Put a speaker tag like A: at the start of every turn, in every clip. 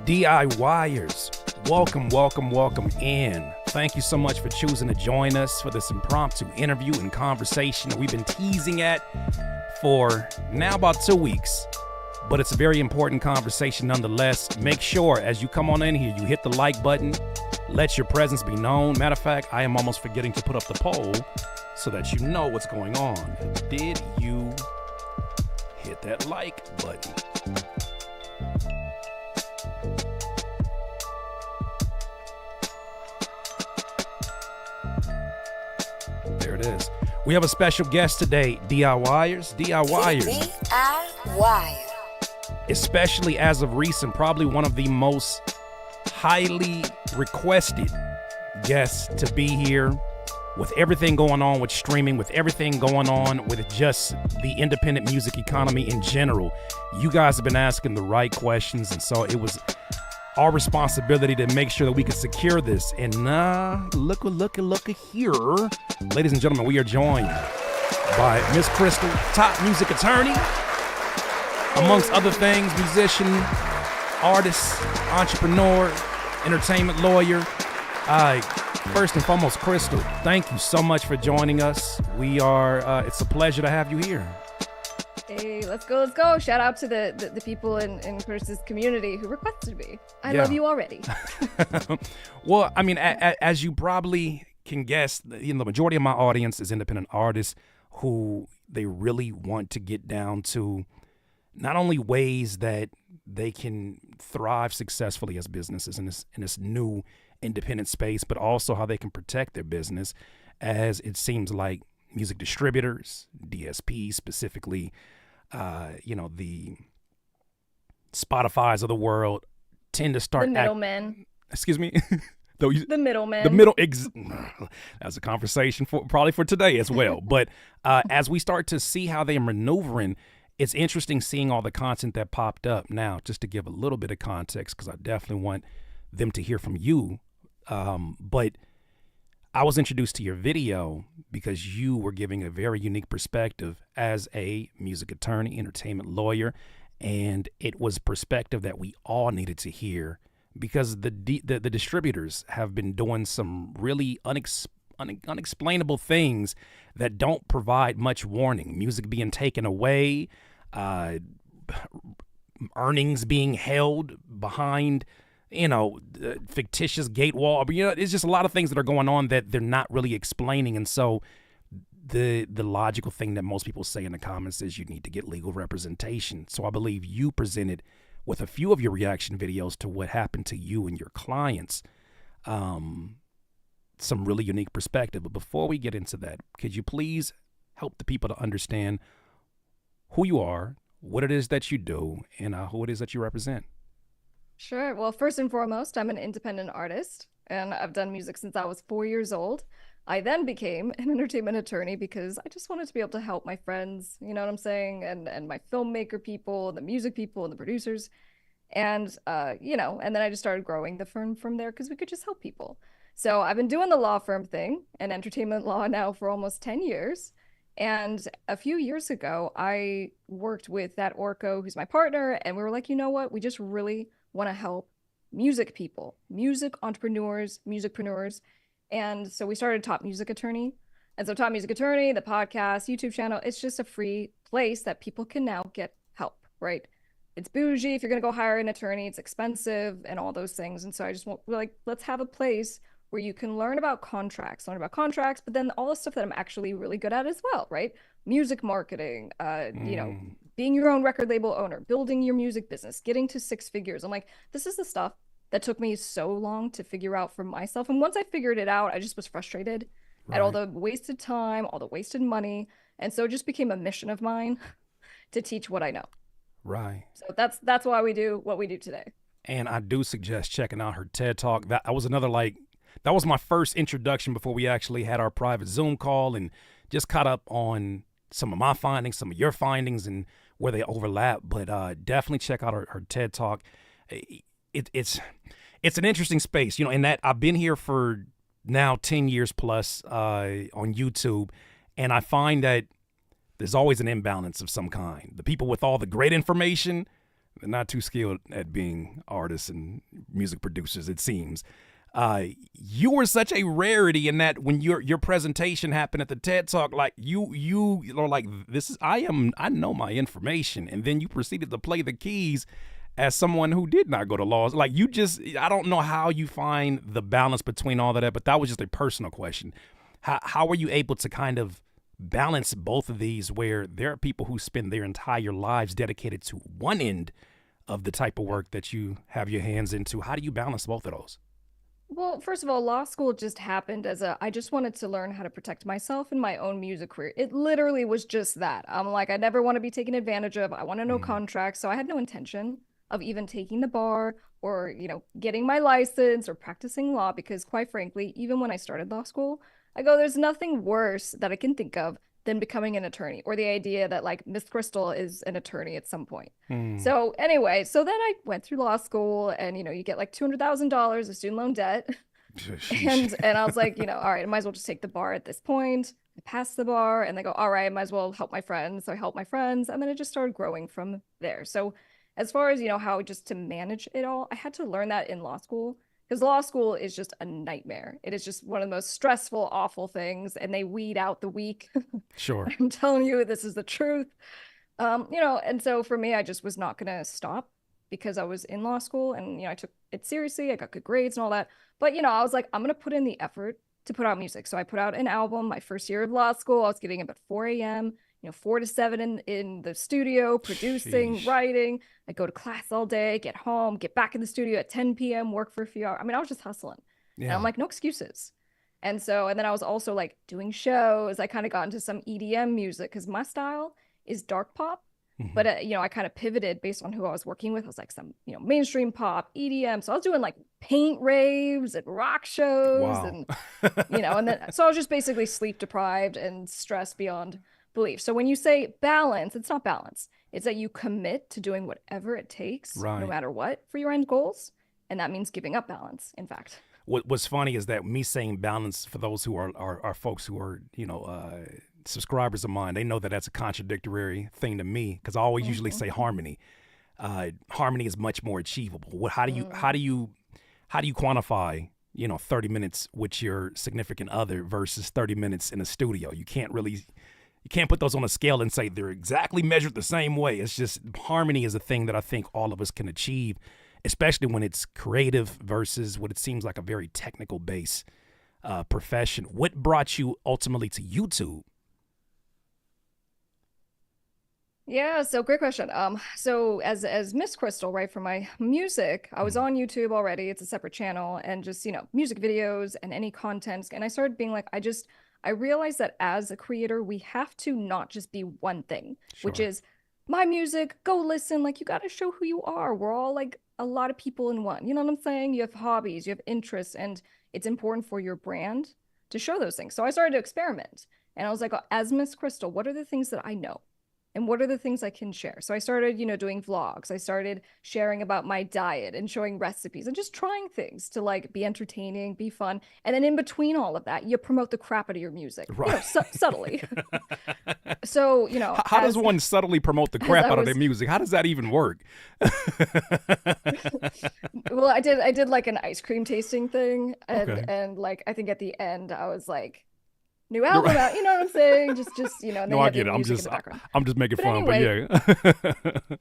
A: DIYers, welcome in. Thank you so much for choosing to join us for this impromptu interview and conversation that we've been teasing at for now about 2 weeks. But it's a very important conversation nonetheless. Make sure as you come on in here, you hit the like button. Let your presence be known. Matter of fact, I am almost forgetting to put up the poll so that you know what's going on. Did you hit that like button? There it is. We have a special guest today, DIYers. DIYers. Especially as of recent, probably one of the most highly requested guests to be here with everything going on with streaming, with everything going on with just the independent music economy in general. You guys have been asking the right questions, and so it was our responsibility to make sure that we could secure this. And look here. Ladies and gentlemen, we are joined by Miss Crystal, top music attorney, amongst other things, musician, artist, entrepreneur, entertainment lawyer. First and foremost, Crystal, thank you so much for joining us. It's a pleasure to have you here.
B: Hey, let's go. Shout out to the people in Chris's community who requested me. I love you already.
A: Well, I mean, as you probably can guess, the majority of my audience is independent artists who they really want to get down to not only ways that they can thrive successfully as businesses in this new independent space, but also how they can protect their business, as it seems like music distributors, DSPs specifically, the Spotify's of the world tend to start
B: the middlemen.
A: Excuse me.
B: The middlemen.
A: That's a conversation probably for today as well. But as we start to see how they're maneuvering, it's interesting seeing all the content that popped up. Now, just to give a little bit of context, because I definitely want them to hear from you. But I was introduced to your video because you were giving a very unique perspective as a music attorney, entertainment lawyer, and it was perspective that we all needed to hear because the distributors have been doing some really unexplainable things that don't provide much warning. Music being taken away, earnings being held behind fictitious gate wall. But, it's just a lot of things that are going on that they're not really explaining. And so the logical thing that most people say in the comments is you need to get legal representation. So I believe you presented with a few of your reaction videos to what happened to you and your clients, some really unique perspective. But before we get into that, could you please help the people to understand who you are, what it is that you do, and who it is that you represent?
B: Sure. Well, first and foremost, I'm an independent artist, and I've done music since I was 4 years old. I then became an entertainment attorney because I just wanted to be able to help my friends, you know what I'm saying, and my filmmaker people, the music people, and the producers. And, and then I just started growing the firm from there because we could just help people. So I've been doing the law firm thing and entertainment law now for almost 10 years. And a few years ago, I worked with that Orco, who's my partner, and we were like, you know what? We just really want to help music people, music entrepreneurs, musicpreneurs. And so we started Top Music Attorney. And so Top Music Attorney, the podcast, YouTube channel, it's just a free place that people can now get help, right? It's bougie. If you're going to go hire an attorney, it's expensive and all those things. And so I just want, let's have a place where you can learn about contracts, but then all the stuff that I'm actually really good at as well, right? Music marketing, being your own record label owner, building your music business, getting to 6 figures. I'm like, this is the stuff that took me so long to figure out for myself. And once I figured it out, I just was frustrated at all the wasted time, all the wasted money. And so it just became a mission of mine to teach what I know.
A: Right.
B: So that's why we do what we do today.
A: And I do suggest checking out her TED Talk. That was my first introduction before we actually had our private Zoom call and just caught up on some of my findings, some of your findings, and where they overlap. But definitely check out her TED Talk. It's an interesting space, in that I've been here for now 10 years plus on YouTube, and I find that there's always an imbalance of some kind. The people with all the great information, they're not too skilled at being artists and music producers, it seems. You were such a rarity in that when your presentation happened at the TED Talk, like you are like, this is I know my information, and then you proceeded to play the keys as someone who did not go to law. Like I don't know how you find the balance between all of that, but that was just a personal question. How were you able to kind of balance both of these, where there are people who spend their entire lives dedicated to one end of the type of work that you have your hands into? How do you balance both of those?
B: Well, first of all, law school just happened I just wanted to learn how to protect myself in my own music career. It literally was just that. I'm like, I never want to be taken advantage of. I want to know contracts. So I had no intention of even taking the bar or, getting my license or practicing law, because quite frankly, even when I started law school, I go, there's nothing worse that I can think of than becoming an attorney, or the idea that like Miss Crystal is an attorney at some point. So anyway, so then I went through law school, and you get like $200,000 of student loan debt. and I was like, all right, I might as well just take the bar at this point. I passed the bar, and they go, all right, I might as well help my friends. So I helped my friends, and then it just started growing from there. So as far as how just to manage it all, I had to learn that in law school, because law school is just a nightmare. It is just one of the most stressful, awful things, and they weed out the weak.
A: Sure.
B: I'm telling you, this is the truth. And so for me, I just was not going to stop, because I was in law school, and I took it seriously. I got good grades and all that. But I was like, I'm going to put in the effort to put out music. So I put out an album my first year of law school. I was getting up at 4 a.m., 4 to 7 in the studio, producing, writing. I go to class all day, get home, get back in the studio at 10 p.m., work for a few hours. I mean, I was just hustling. Yeah. And I'm like, no excuses. And then I was also like doing shows. I kind of got into some EDM music, because my style is dark pop. But, I kind of pivoted based on who I was working with. I was like some, mainstream pop, EDM. So I was doing like paint raves and rock shows. Wow. And, and then, so I was just basically sleep deprived and stressed beyond belief. So when you say balance, it's not balance. It's that you commit to doing whatever it takes, no matter what, for your end goals. And that means giving up balance, in fact.
A: What's funny is that me saying balance, for those who are folks who are, subscribers of mine, they know that that's a contradictory thing to me, because I always usually say harmony. Harmony is much more achievable. How do you quantify 30 minutes with your significant other versus 30 minutes in a studio? You can't put those on a scale and say they're exactly measured the same way. It's just harmony is a thing that I think all of us can achieve, especially when it's creative versus what it seems like a very technical base profession. What brought you ultimately to YouTube?
B: Yeah, so great question. So as Miss Crystal, right, for my music, I was on YouTube already. It's a separate channel, and just, music videos and any content. And I started being like, I realized that as a creator, we have to not just be one thing, which is my music, go listen. Like, you got to show who you are. We're all like a lot of people in one. You know what I'm saying? You have hobbies, you have interests, and it's important for your brand to show those things. So I started to experiment, and I was like, as Miss Crystal, what are the things that I know? And what are the things I can share? So I started, doing vlogs. I started sharing about my diet and showing recipes and just trying things to like be entertaining, be fun. And then in between all of that, you promote the crap out of your music, subtly. So,
A: how does one subtly promote the crap out of their music? How does that even work?
B: Well, I did like an ice cream tasting thing. And like, I think at the end I was like, new album out, you know what I'm saying? Just
A: no, I get it. I'm just making fun, anyway, but yeah.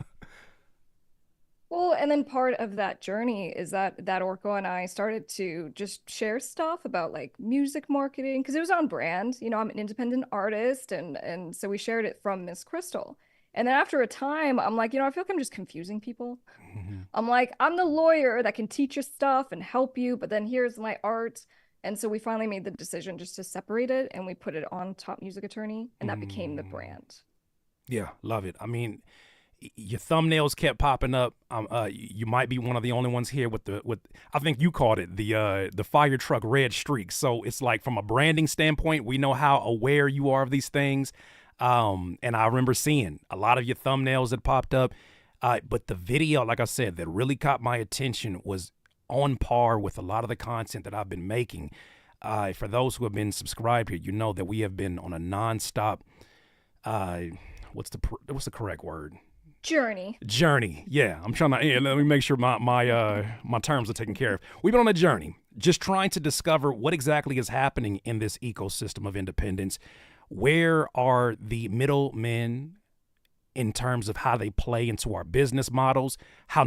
B: Well, and then part of that journey is that Orko and I started to just share stuff about like music marketing, because it was on brand. I'm an independent artist, and so we shared it from Miss Crystal. And then after a time, I'm like, I feel like I'm just confusing people. I'm like, I'm the lawyer that can teach you stuff and help you, but then here's my art. And so we finally made the decision just to separate it, and we put it on Top Music Attorney, and that became the brand.
A: Yeah, love it. I mean, your thumbnails kept popping up. You might be one of the only ones here with I think you called it the fire truck red streak. So it's like, from a branding standpoint, we know how aware you are of these things. And I remember seeing a lot of your thumbnails that popped up. But the video, like I said, that really caught my attention was on par with a lot of the content that I've been making. For those who have been subscribed here, you know that we have been on a nonstop uh, what's the correct word?
B: Journey.
A: Journey. Yeah, I'm trying to. Yeah, let me make sure my terms are taken care of. We've been on a journey, just trying to discover what exactly is happening in this ecosystem of independence. Where are the middlemen in terms of how they play into our business models? How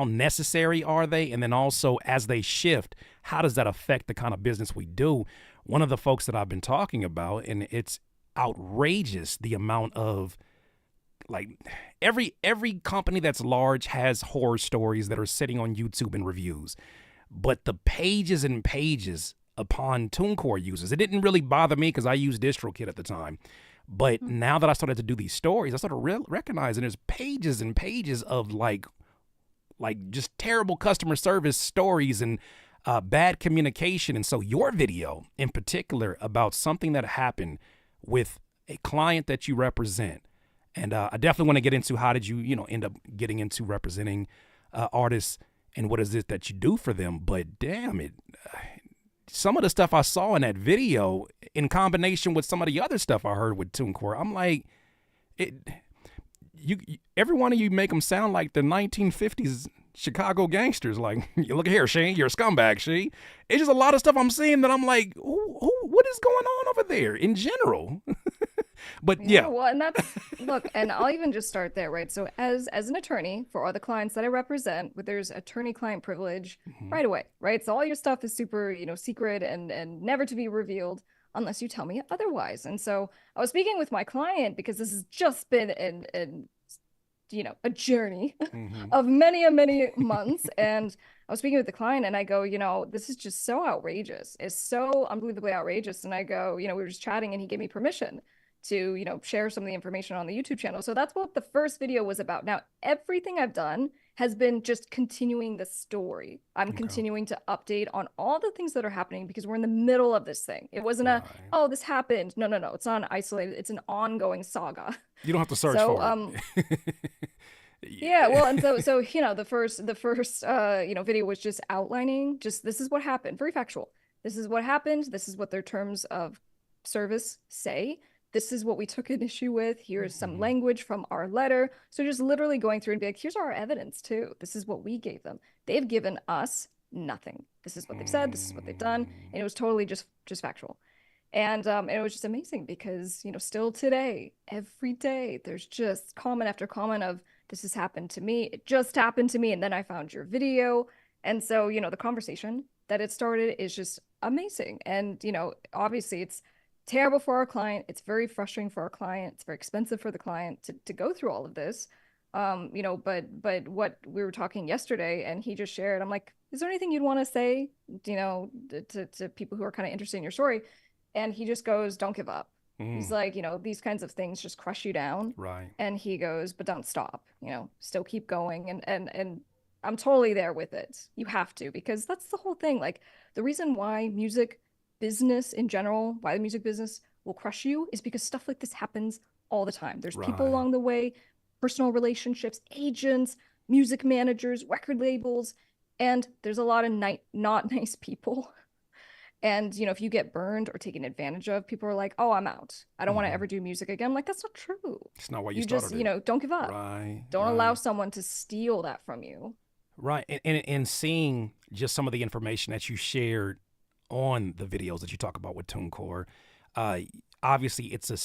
A: necessary are they? And then also, as they shift, how does that affect the kind of business we do? One of the folks that I've been talking about, and it's outrageous the amount of, like, every company that's large has horror stories that are sitting on YouTube and reviews, but the pages and pages upon TuneCore users, it didn't really bother me because I used DistroKid at the time. But now that I started to do these stories, I started recognizing there's pages and pages of like just terrible customer service stories and bad communication. And so your video in particular about something that happened with a client that you represent, and I definitely want to get into how did you, end up getting into representing artists and what is it that you do for them. But damn it, some of the stuff I saw in that video in combination with some of the other stuff I heard with TuneCore, I'm like, it. Every one of you make them sound like the 1950s Chicago gangsters. Like, you look here, Shane, you're a scumbag, she. It's just a lot of stuff I'm seeing that I'm like, what is going on over there in general? But yeah.
B: Well, and that's look, and I'll even just start there, right? So as an attorney for all the clients that I represent, there's attorney-client privilege right away, right? So all your stuff is super, secret and never to be revealed unless you tell me otherwise. And so I was speaking with my client because this has just been a journey of many months. And I was speaking with the client and I go, this is just so outrageous. It's so unbelievably outrageous. And I go, we were just chatting and he gave me permission to, share some of the information on the YouTube channel. So that's what the first video was about. Now, everything I've done has been just continuing the story. I'm continuing to update on all the things that are happening because we're in the middle of this thing. It wasn't oh, this happened. No. It's not isolated. It's an ongoing saga.
A: You don't have to search for it.
B: Yeah, well, and so the first video was just outlining just this is what happened, very factual. This is what happened. This is what their terms of service say. This is what we took an issue with. Here's some language from our letter. So just literally going through and be like, here's our evidence too. This is what we gave them. They've given us nothing. This is what they've said. This is what they've done. And it was totally just factual. And it was just amazing because, still today, every day, there's just comment after comment of this has happened to me. It just happened to me. And then I found your video. And so, the conversation that it started is just amazing. And, obviously it's terrible for our client. It's very frustrating for our client. It's very expensive for the client to go through all of this. But what we were talking yesterday and he just shared, I'm like, is there anything you'd want to say, to people who are kind of interested in your story? And he just goes, don't give up. He's like, these kinds of things just crush you down.
A: Right.
B: And he goes, but don't stop, still keep going. And I'm totally there with it. You have to, because that's the whole thing. Like the reason why music business in general, why the music business will crush you is because stuff like this happens all the time. There's people along the way, personal relationships, agents, music managers, record labels, and there's a lot of not nice people. And, if you get burned or taken advantage of, people are like, oh, I'm out. I don't want to ever do music again. I'm like, that's not true.
A: It's not why you started
B: just,
A: it.
B: Don't give up.
A: Right.
B: Don't allow someone to steal that from you.
A: Right. And seeing just some of the information that you shared on the videos that you talk about with TuneCore, obviously it's a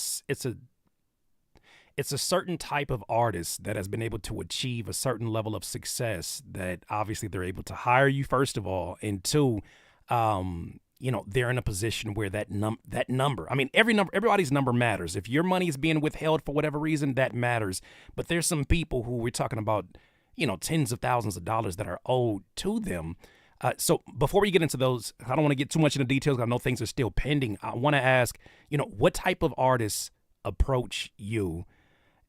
A: certain type of artist that has been able to achieve a certain level of success that obviously they're able to hire you, first of all, and two, they're in a position where that number, I mean, everybody's number matters. If your money is being withheld for whatever reason, that matters. But there's some people who we're talking about, tens of thousands of dollars that are owed to them. So before we get into those, I don't want to get too much into details. I know things are still pending. I want to ask, what type of artists approach you,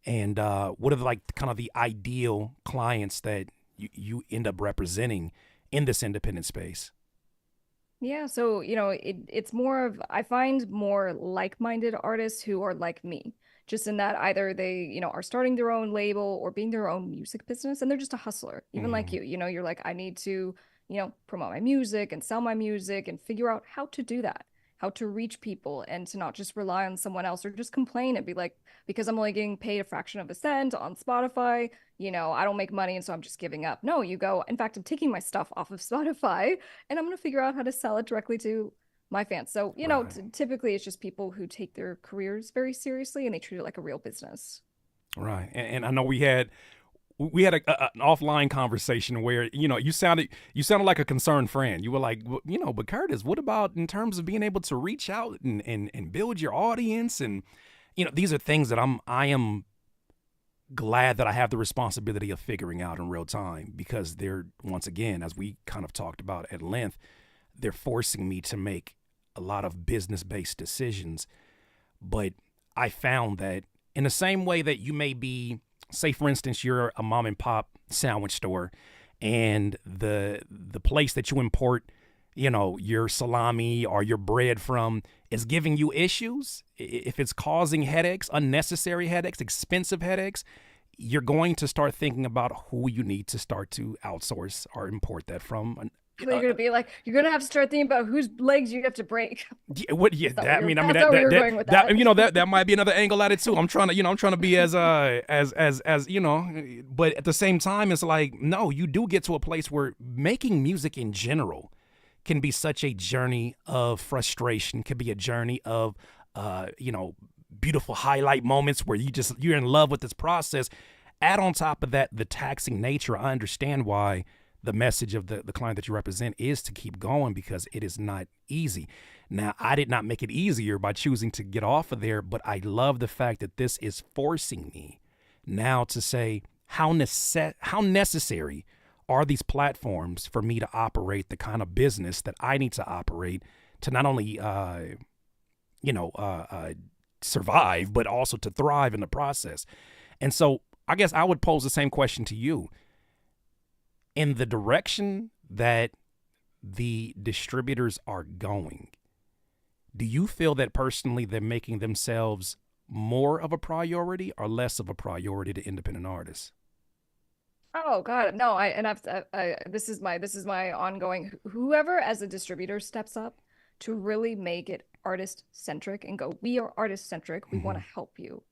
A: and what are kind of the ideal clients that you end up representing in this independent space?
B: Yeah, so it's more of, I find more like-minded artists who are like me, just in that either they are starting their own label or being their own music business, and they're just a hustler, even like you. You're like, I need to promote my music and sell my music and figure out how to do that. how to reach people and to not just rely on someone else or just complain and be like, because I'm only getting paid a fraction of a cent on Spotify, I don't make money and so I'm just giving up. No, you go, in fact, I'm taking my stuff off of Spotify and I'm going to figure out how to sell it directly to my fans. So,
A: Right.
B: typically it's just people who take their careers very seriously and they treat it like a real business.
A: Right. And I know we had an offline conversation where you sounded like a concerned friend. You were like, well, but Curtis, what about in terms of being able to reach out and build your audience? And these are things that I am glad that I have the responsibility of figuring out in real time, because they're, once again, as we kind of talked about at length, they're forcing me to make a lot of business based decisions. But I found that in the same way that you may be, say for instance, you're a mom and pop sandwich store, and the place that you import, your salami or your bread from is giving you issues, if it's causing headaches, unnecessary headaches, expensive headaches, you're going to start thinking about who you need to start to outsource or import that from.
B: You're gonna be like, you're gonna have to start thinking about whose legs you have to break.
A: Yeah, what? Yeah, that. I mean,
B: That's not where you're going with that.
A: that might be another angle at it too. I'm trying to be as but at the same time, it's like, no, you do get to a place where making music in general can be such a journey of frustration, can be a journey of, beautiful highlight moments where you're in love with this process. Add on top of that the taxing nature. I understand why the message of the client that you represent is to keep going, because it is not easy. Now, I did not make it easier by choosing to get off of there, but I love the fact that this is forcing me now to say how necessary are these platforms for me to operate the kind of business that I need to operate to not only, survive, but also to thrive in the process. And so I guess I would pose the same question to you. In the direction that the distributors are going, do you feel that personally they're making themselves more of a priority or less of a priority to independent artists?
B: Oh God, no! This is my ongoing. Whoever as a distributor steps up to really make it artist centric and go, we are artist centric. We want
A: Mm-hmm.
B: to help you,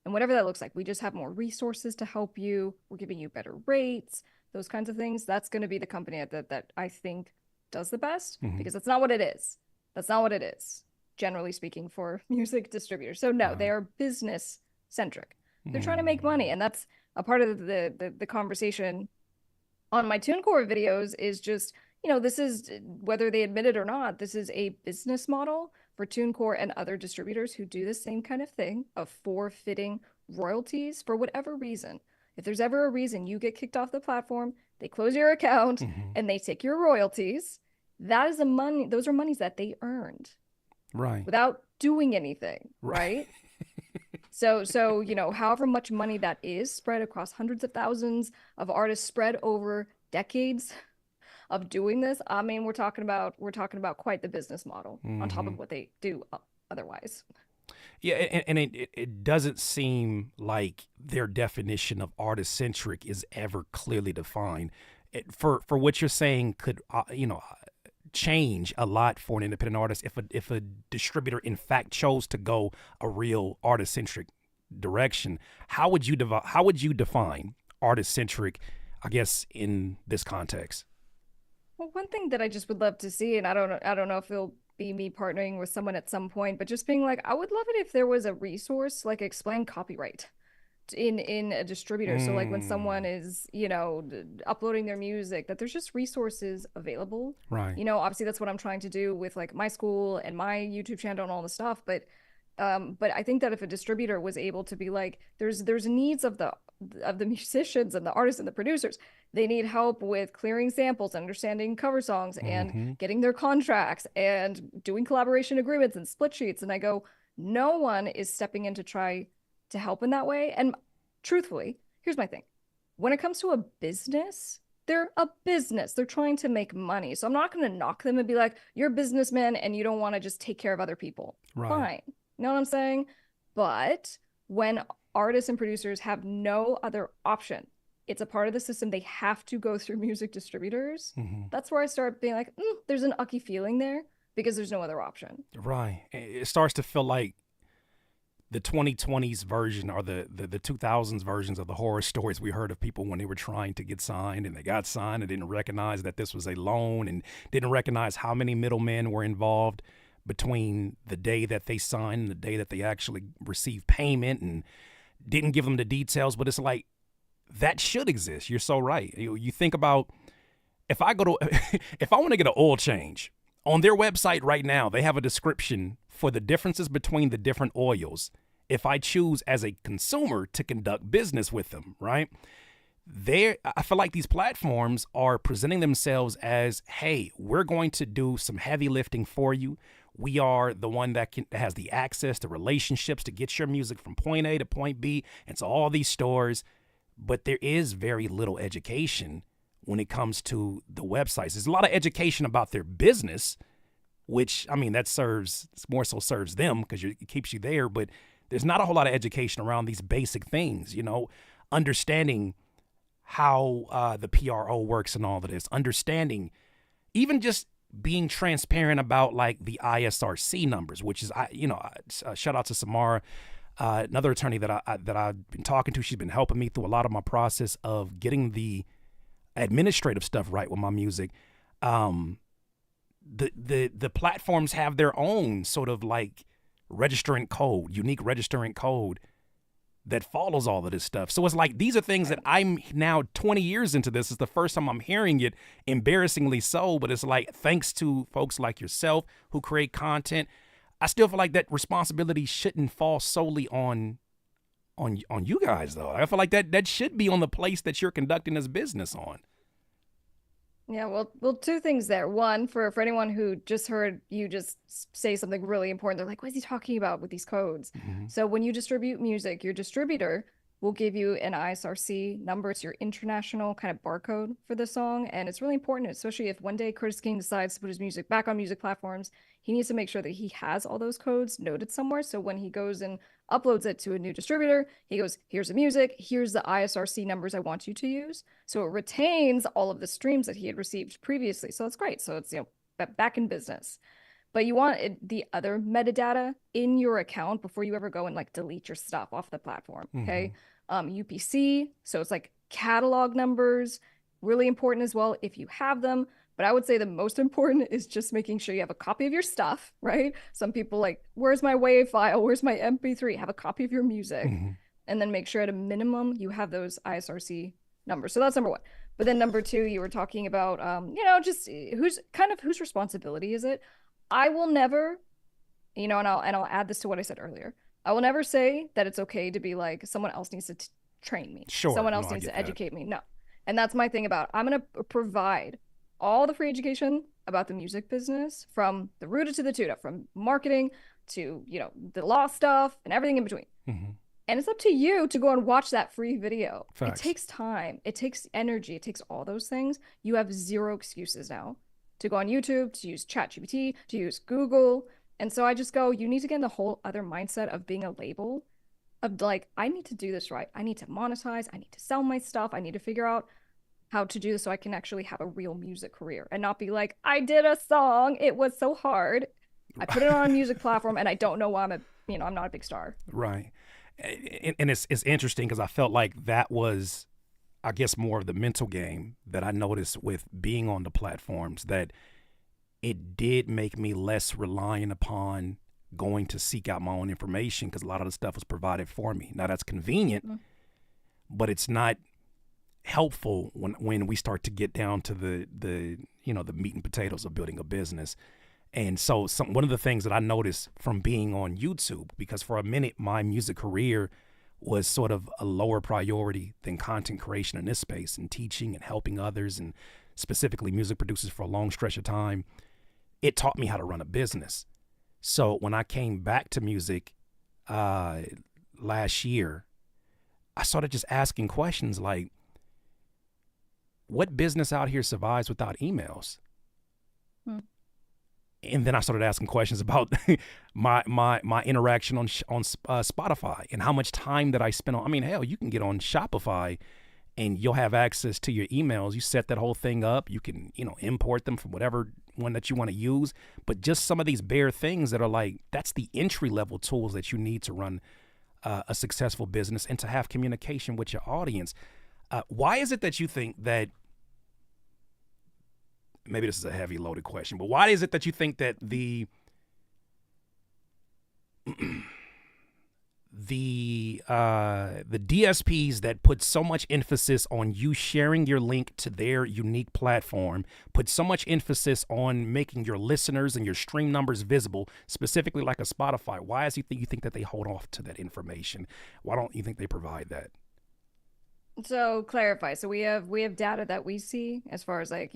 B: and whatever that looks like, we just have more resources to help you. We're giving you better rates, those kinds of things. That's going to be the company that I think does the best,
A: Mm-hmm.
B: because that's not what it is. That's not what it is, generally speaking, for music distributors. So no, they
A: Right.
B: are business centric. They're trying to make money,
A: Mm-hmm.
B: and that's a part of the conversation on my TuneCore videos. Is just, this is, whether they admit it or not, this is a business model for TuneCore and other distributors who do the same kind of thing of forfeiting royalties for whatever reason. If there's ever a reason you get kicked off the platform, they close your account
A: Mm-hmm.
B: and they take your royalties. That is those are monies that they earned
A: Right.
B: without doing anything,
A: Right.
B: right? So, however much money that is spread across hundreds of thousands of artists spread over decades of doing this, I mean, we're talking about quite the business model on top
A: Mm-hmm.
B: of what they do otherwise.
A: Yeah, and it doesn't seem like their definition of artist centric is ever clearly defined. For what you're saying could change a lot for an independent artist if a distributor in fact chose to go a real artist centric direction. How would you define artist centric? I guess in this context.
B: Well, one thing that I just would love to see, and I don't know if it'll be me partnering with someone at some point, but just being like, I would love it if there was a resource like explain copyright in a distributor. So like when someone
A: Mm,
B: is, uploading their music, that there's just resources available.
A: right.
B: Obviously that's what I'm trying to do with like my school and my YouTube channel and all the stuff, but I think that if a distributor was able to be like, there's needs of the musicians and the artists and the producers. They need help with clearing samples, understanding cover songs, and
A: Mm-hmm.
B: getting their contracts and doing collaboration agreements and split sheets. And I go, no one is stepping in to try to help in that way. And truthfully, here's my thing. When it comes to a business, they're a business. They're trying to make money. So I'm not going to knock them and be like, you're a businessman and you don't want to just take care of other people.
A: Right.
B: Fine. You know what I'm saying? But when artists and producers have no other option, it's a part of the system. They have to go through music distributors.
A: Mm-hmm.
B: That's where I start being like, there's an ucky feeling there. because there's no other option.
A: Right. It starts to feel like the 2020s version or the 2000s versions of the horror stories we heard of people when they were trying to get signed and they got signed and didn't recognize that this was a loan and didn't recognize how many middlemen were involved between the day that they signed and the day that they actually received payment, and didn't give them the details. But it's like, that should exist. You're so right. You think about, if I go to if I want to get an oil change, on their website right now, they have a description for the differences between the different oils if I choose as a consumer to conduct business with them, right? I feel like these platforms are presenting themselves as, hey, we're going to do some heavy lifting for you. We are the one that has the access to relationships to get your music from point A to point B and to all these stores. But there is very little education when it comes to the websites. There's a lot of education about their business, which, I mean, more so serves them because it keeps you there. But there's not a whole lot of education around these basic things, understanding how the PRO works and all of this, understanding, even just being transparent about like the ISRC numbers, which is, shout out to Samara, another attorney that I've been talking to. She's been helping me through a lot of my process of getting the administrative stuff right with my music. The platforms have their own sort of like unique registrant code that follows all of this stuff. So it's like, these are things that I'm now 20 years into this. It's the first time I'm hearing it, embarrassingly so, but it's like, thanks to folks like yourself who create content, I still feel like that responsibility shouldn't fall solely on you guys, though. I feel like that should be on the place that you're conducting this business on.
B: Yeah, well, two things there. One, for anyone who just heard you just say something really important, they're like, what is he talking about with these codes?
A: Mm-hmm.
B: So when you distribute music, your distributor will give you an ISRC number. It's your international kind of barcode for the song. And it's really important, especially if one day Curtis King decides to put his music back on music platforms, he needs to make sure that he has all those codes noted somewhere. So when he goes and uploads it to a new distributor, he goes, here's the music, here's the ISRC numbers I want you to use. So it retains all of the streams that he had received previously. So that's great. So it's, back in business. But you want the other metadata in your account before you ever go and like delete your stuff off the platform. Okay. UPC. So it's like catalog numbers, really important as well if you have them. But I would say the most important is just making sure you have a copy of your stuff, right? Some people like, where's my WAV file? Where's my MP3? Have a copy of your music. And then make sure at a minimum you have those ISRC numbers. So that's number one. But then number two, you were talking about, just whose responsibility is it? I will never, and I'll add this to what I said earlier. I will never say that it's okay to be like, someone else needs to train me.
A: Sure.
B: Someone else needs to educate me. No. And that's my thing about, I'm going to provide all the free education about the music business, from the rooted to the tutor, from marketing to, the law stuff and everything in between. And it's up to you to go and watch that free video.
A: Facts.
B: It takes time. It takes energy. It takes all those things. You have zero excuses now to go on YouTube, to use ChatGPT, to use Google. And so I just go, you need to get in the whole other mindset of being a label, of like, I need to do this right. I need to monetize. I need to sell my stuff. I need to figure out how to do this so I can actually have a real music career and not be like, I did a song. It was so hard. I put it on a music platform and I don't know why I'm not a big star.
A: Right. And it's interesting because I felt like that was, I guess, more of the mental game that I noticed with being on the platforms, that it did make me less reliant upon going to seek out my own information, because a lot of the stuff was provided for me. Now that's convenient, but it's not helpful when we start to get down to the meat and potatoes of building a business. And so one of the things that I noticed from being on YouTube, because for a minute my music career was sort of a lower priority than content creation in this space and teaching and helping others, and specifically music producers, for a long stretch of time, it taught me how to run a business. So when I came back to music last year, I started just asking questions like, what business out here survives without emails? And then I started asking questions about my interaction on Spotify, and how much time that I spent on. I mean, hell, you can get on Shopify and you'll have access to your emails. You set that whole thing up. You can, import them from whatever one that you want to use, but just some of these bare things that are like, that's the entry level tools that you need to run a successful business and to have communication with your audience. Why is it that you think that, maybe this is a heavy loaded question, but why is it that you think that the DSPs that put so much emphasis on you sharing your link to their unique platform, put so much emphasis on making your listeners and your stream numbers visible, specifically like a Spotify, why is it that you think that they hold off to that information? Why don't you think they provide that?
B: So clarify. So we have data that we see as far as like,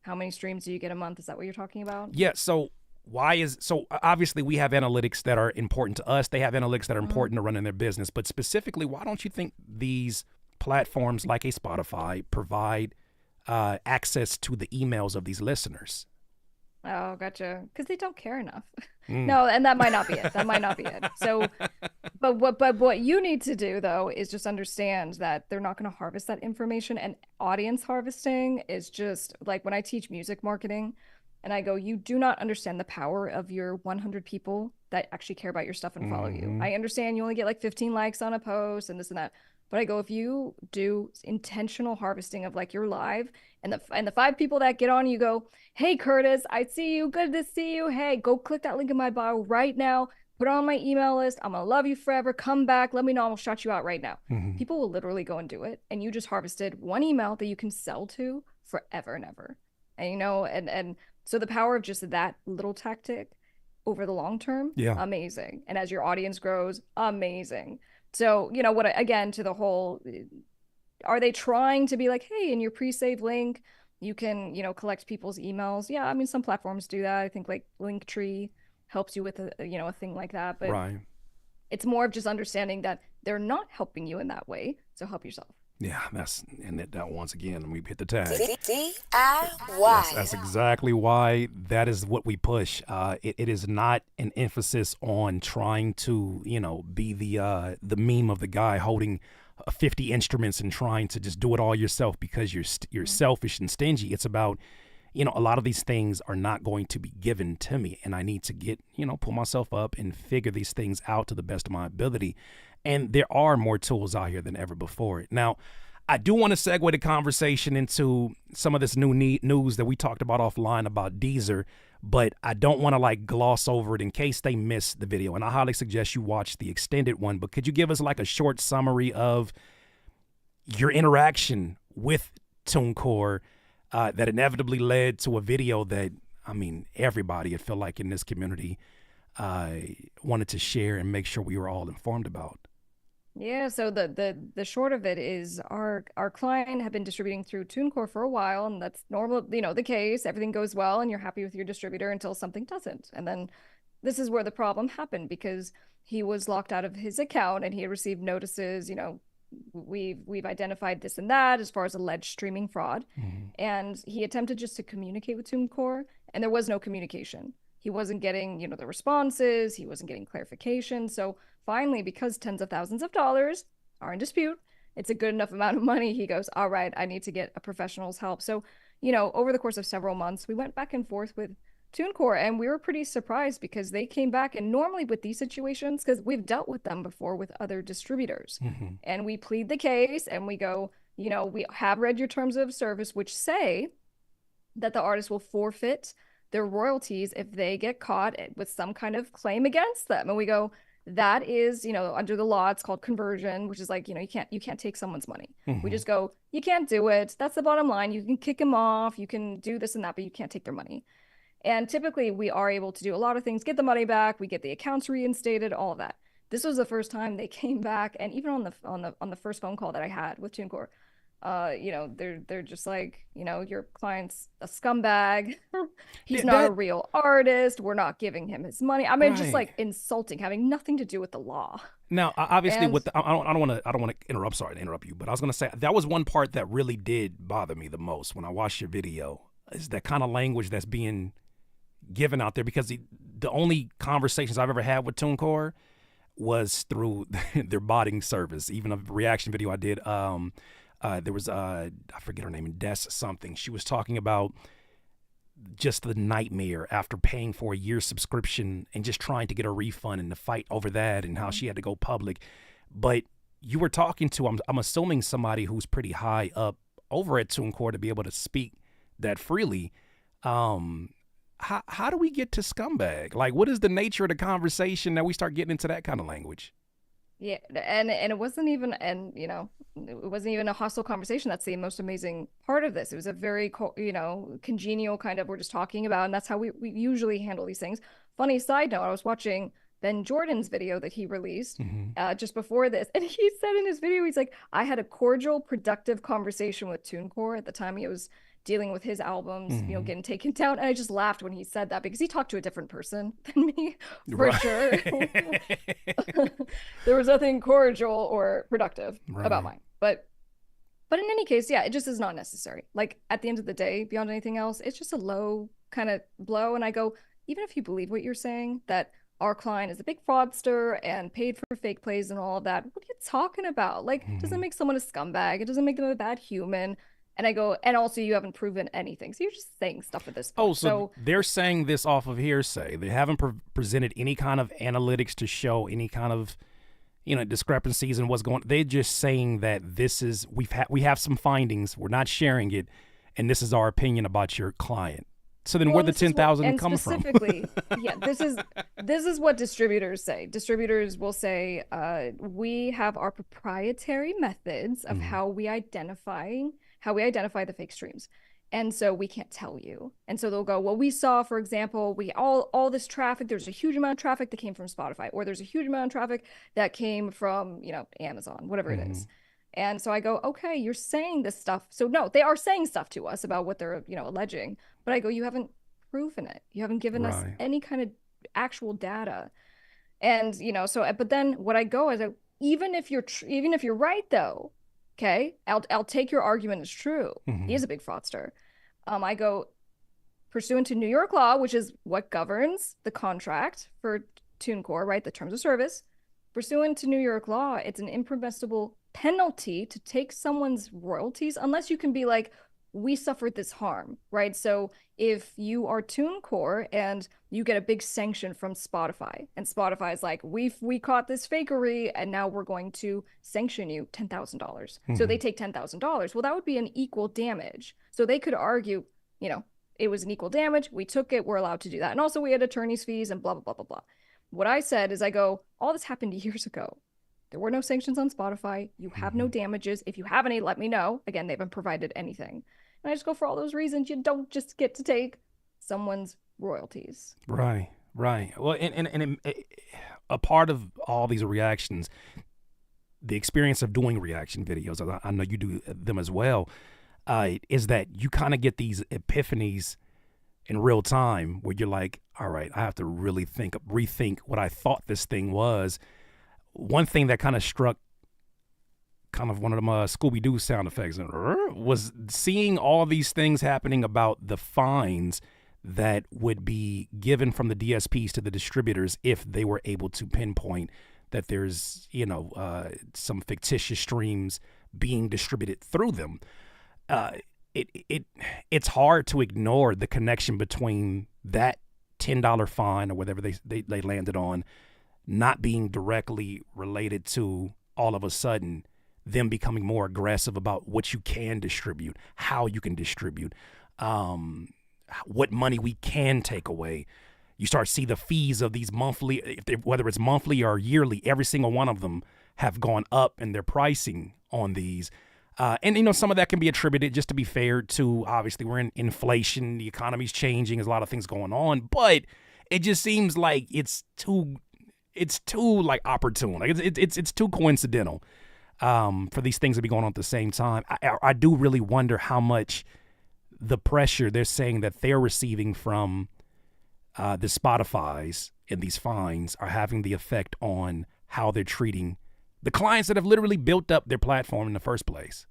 B: how many streams do you get a month? Is that what you're talking about?
A: Yeah. So obviously we have analytics that are important to us. They have analytics that are important to running their business. But specifically, why don't you think these platforms like a Spotify provide access to the emails of these listeners?
B: Oh, gotcha. Because they don't care enough. No, and that might not be it. That might not be it. So, but what you need to do though is just understand that they're not going to harvest that information. And audience harvesting is just like when I teach music marketing, and I go, you do not understand the power of your 100 people that actually care about your stuff and follow you. I understand you only get like 15 likes on a post and this and that. But I go, if you do intentional harvesting of like your live and the 5 people that get on, you go, hey, Curtis, I see you. Good to see you. Hey, go click that link in my bio right now. Put it on my email list. I'm going to love you forever. Come back. Let me know. I'll shout you out right now. People will literally go and do it. And you just harvested one email that you can sell to forever and ever. And, and so the power of just that little tactic over the long term, amazing. And as your audience grows, amazing. So, again, to the whole, are they trying to be like, hey, in your pre-save link, you can, collect people's emails? Yeah, I mean, some platforms do that. I think like Linktree helps you with a thing like that. But it's more of just understanding that they're not helping you in that way. So help yourself.
A: Yeah, that once again, we hit the tag.
C: DIY.
A: That's exactly why that is what we push. It is not an emphasis on trying to, be the meme of the guy holding 50 instruments and trying to just do it all yourself because you're selfish and stingy. It's about, a lot of these things are not going to be given to me, and I need to get, pull myself up and figure these things out to the best of my ability. And there are more tools out here than ever before. Now, I do want to segue the conversation into some of this new news that we talked about offline about Deezer, but I don't want to gloss over it in case they miss the video. And I highly suggest you watch the extended one. But could you give us a short summary of your interaction with TuneCore that inevitably led to a video that, everybody, I feel like in this community wanted to share and make sure we were all informed about?
B: Yeah, so the short of it is our client had been distributing through TuneCore for a while, and that's normal, the case. Everything goes well and you're happy with your distributor until something doesn't. And then this is where the problem happened, because he was locked out of his account and he had received notices, we've identified this and that as far as alleged streaming fraud. And he attempted just to communicate with TuneCore, and there was no communication. He wasn't getting, the responses. He wasn't getting clarification. So finally, because tens of thousands of dollars are in dispute, it's a good enough amount of money. He goes, all right, I need to get a professional's help. So, over the course of several months, we went back and forth with TuneCore, and we were pretty surprised because they came back. And normally with these situations, because we've dealt with them before with other distributors, and we plead the case and we go, we have read your terms of service, which say that the artist will forfeit their royalties if they get caught with some kind of claim against them. And we go, that is, under the law, it's called conversion, which is like, you can't take someone's money. We just go, you can't do it. That's the bottom line. You can kick them off. You can do this and that, but you can't take their money. And typically we are able to do a lot of things, get the money back. We get the accounts reinstated, all of that. This was the first time they came back. And even on the first phone call that I had with TuneCore, they're just like, your client's a scumbag. He's not a real artist. We're not giving him his money. Just like insulting, having nothing to do with the law.
A: Now, obviously, I don't want to interrupt. Sorry to interrupt you, but I was going to say that was one part that really did bother me the most when I watched your video, is that kind of language that's being given out there, because the only conversations I've ever had with TuneCore was through their botting service. Even a reaction video I did. There was I forget her name, Des something. She was talking about just the nightmare after paying for a year's subscription and just trying to get a refund and the fight over that and how she had to go public. But you were talking to, I'm assuming, somebody who's pretty high up over at TuneCore to be able to speak that freely. How do we get to scumbag? Like, what is the nature of the conversation that we start getting into that kind of language?
B: Yeah, and it wasn't even, and you know, it wasn't even a hostile conversation. That's the most amazing part of this. It was a very, you know, congenial kind of, we're just talking about, and that's how we usually handle these things. Funny side note, I was watching Ben Jordan's video that he released just before this, and he said in his video, he's like, I had a cordial, productive conversation with TuneCore at the time he was dealing with his albums, you know, getting taken down. And I just laughed when he said that because he talked to a different person than me, for sure. There was nothing cordial or productive about mine. But in any case, yeah, it just is not necessary. Like, at the end of the day, beyond anything else, it's just a low kind of blow. And I go, even if you believe what you're saying, that our client is a big fraudster and paid for fake plays and all of that, what are you talking about? Like, it doesn't make someone a scumbag. It doesn't make them a bad human. And I go, and also you haven't proven anything. So you're just saying stuff at this point.
A: Oh, so they're saying this off of hearsay. They haven't presented any kind of analytics to show any kind of, you know, discrepancies in what's going on. They're just saying that this is, we have some findings. We're not sharing it. And this is our opinion about your client. So then where the 10,000 come from?
B: Specifically, yeah, this is what distributors say. Distributors will say, we have our proprietary methods of how we identify the fake streams. And so we can't tell you. And so they'll go, well, we saw, for example, all this traffic, there's a huge amount of traffic that came from Spotify, or there's a huge amount of traffic that came from, you know, Amazon, whatever it is. And so I go, okay, you're saying this stuff. So no, they are saying stuff to us about what they're, you know, alleging. But I go, you haven't proven it. You haven't given us any kind of actual data. And, you know, so, but then what I go is, even if you're right though, okay, I'll take your argument as true. He is a big fraudster. I go, pursuant to New York law, which is what governs the contract for TuneCore, right? The terms of service. Pursuant to New York law, it's an impermissible penalty to take someone's royalties unless you can be like, we suffered this harm, right? So if you are TuneCore and you get a big sanction from Spotify, and Spotify is like, we caught this fakery, and now we're going to sanction you $10,000. So they take $10,000. Well, that would be an equal damage. So they could argue, you know, it was an equal damage. We took it. We're allowed to do that. And also we had attorney's fees and blah, blah, blah, blah, blah. What I said is, I go, all this happened years ago. There were no sanctions on Spotify. You have no damages. If you have any, let me know. Again, they haven't provided anything. And I just go, for all those reasons, you don't just get to take someone's royalties.
A: Right. Well, and a part of all these reactions, the experience of doing reaction videos, I know you do them as well, is that you kind of get these epiphanies in real time where you're like, all right, I have to really rethink what I thought this thing was. One thing that kind of struck kind of one of them Scooby-Doo sound effects was seeing all these things happening about the fines that would be given from the DSPs to the distributors if they were able to pinpoint that there's, you know, some fictitious streams being distributed through them. It's hard to ignore the connection between that $10 fine or whatever they landed on not being directly related to all of a sudden them becoming more aggressive about what you can distribute, how you can distribute, what money we can take away. You start to see the fees of these monthly, whether it's monthly or yearly, every single one of them have gone up in their pricing on these. And, you know, some of that can be attributed, just to be fair, to obviously we're in inflation, the economy's changing, there's a lot of things going on, but it just seems like it's too like opportune. Like it's too coincidental for these things to be going on at the same time. I do really wonder how much the pressure they're saying that they're receiving from the Spotify's and these fines are having the effect on how they're treating the clients that have literally built up their platform in the first place.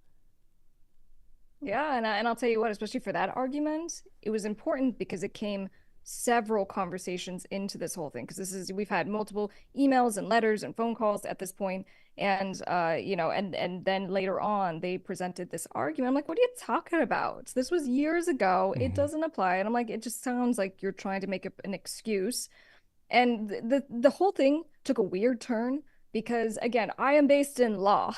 B: Yeah, and I'll tell you what, especially for that argument, it was important because it came several conversations into this whole thing, because we've had multiple emails and letters and phone calls at this point, And and then later on they presented this argument. I'm like, what are you talking about? This was years ago. It doesn't apply. And I'm like, it just sounds like you're trying to make an excuse. And the whole thing took a weird turn because again, I am based in law.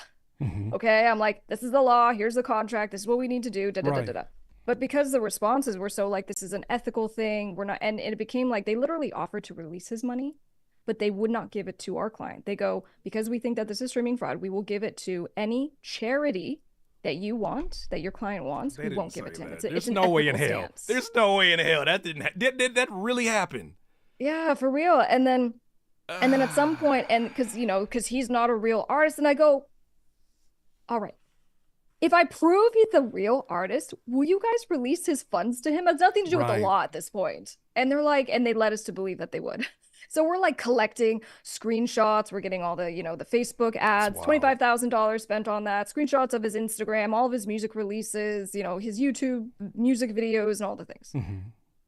B: Okay. I'm like, this is the law, here's the contract, this is what we need to do. Da, da, da, da, da. But because the responses were so like, this is an ethical thing, we're not, and it became like they literally offered to release his money, but they would not give it to our client. They go, because we think that this is streaming fraud, we will give it to any charity that you want, that your client wants. We won't give it to him.
A: There's no way in hell. There's no way in hell that did that really happen?
B: Yeah, for real. And then at some point, and because he's not a real artist, and I go, all right, if I prove he's a real artist, will you guys release his funds to him? It has nothing to do with the law at this point. And they're like, and they led us to believe that they would. So we're like collecting screenshots. We're getting all the, the Facebook ads, $25,000 spent on that, screenshots of his Instagram, all of his music releases, his YouTube music videos and all the things.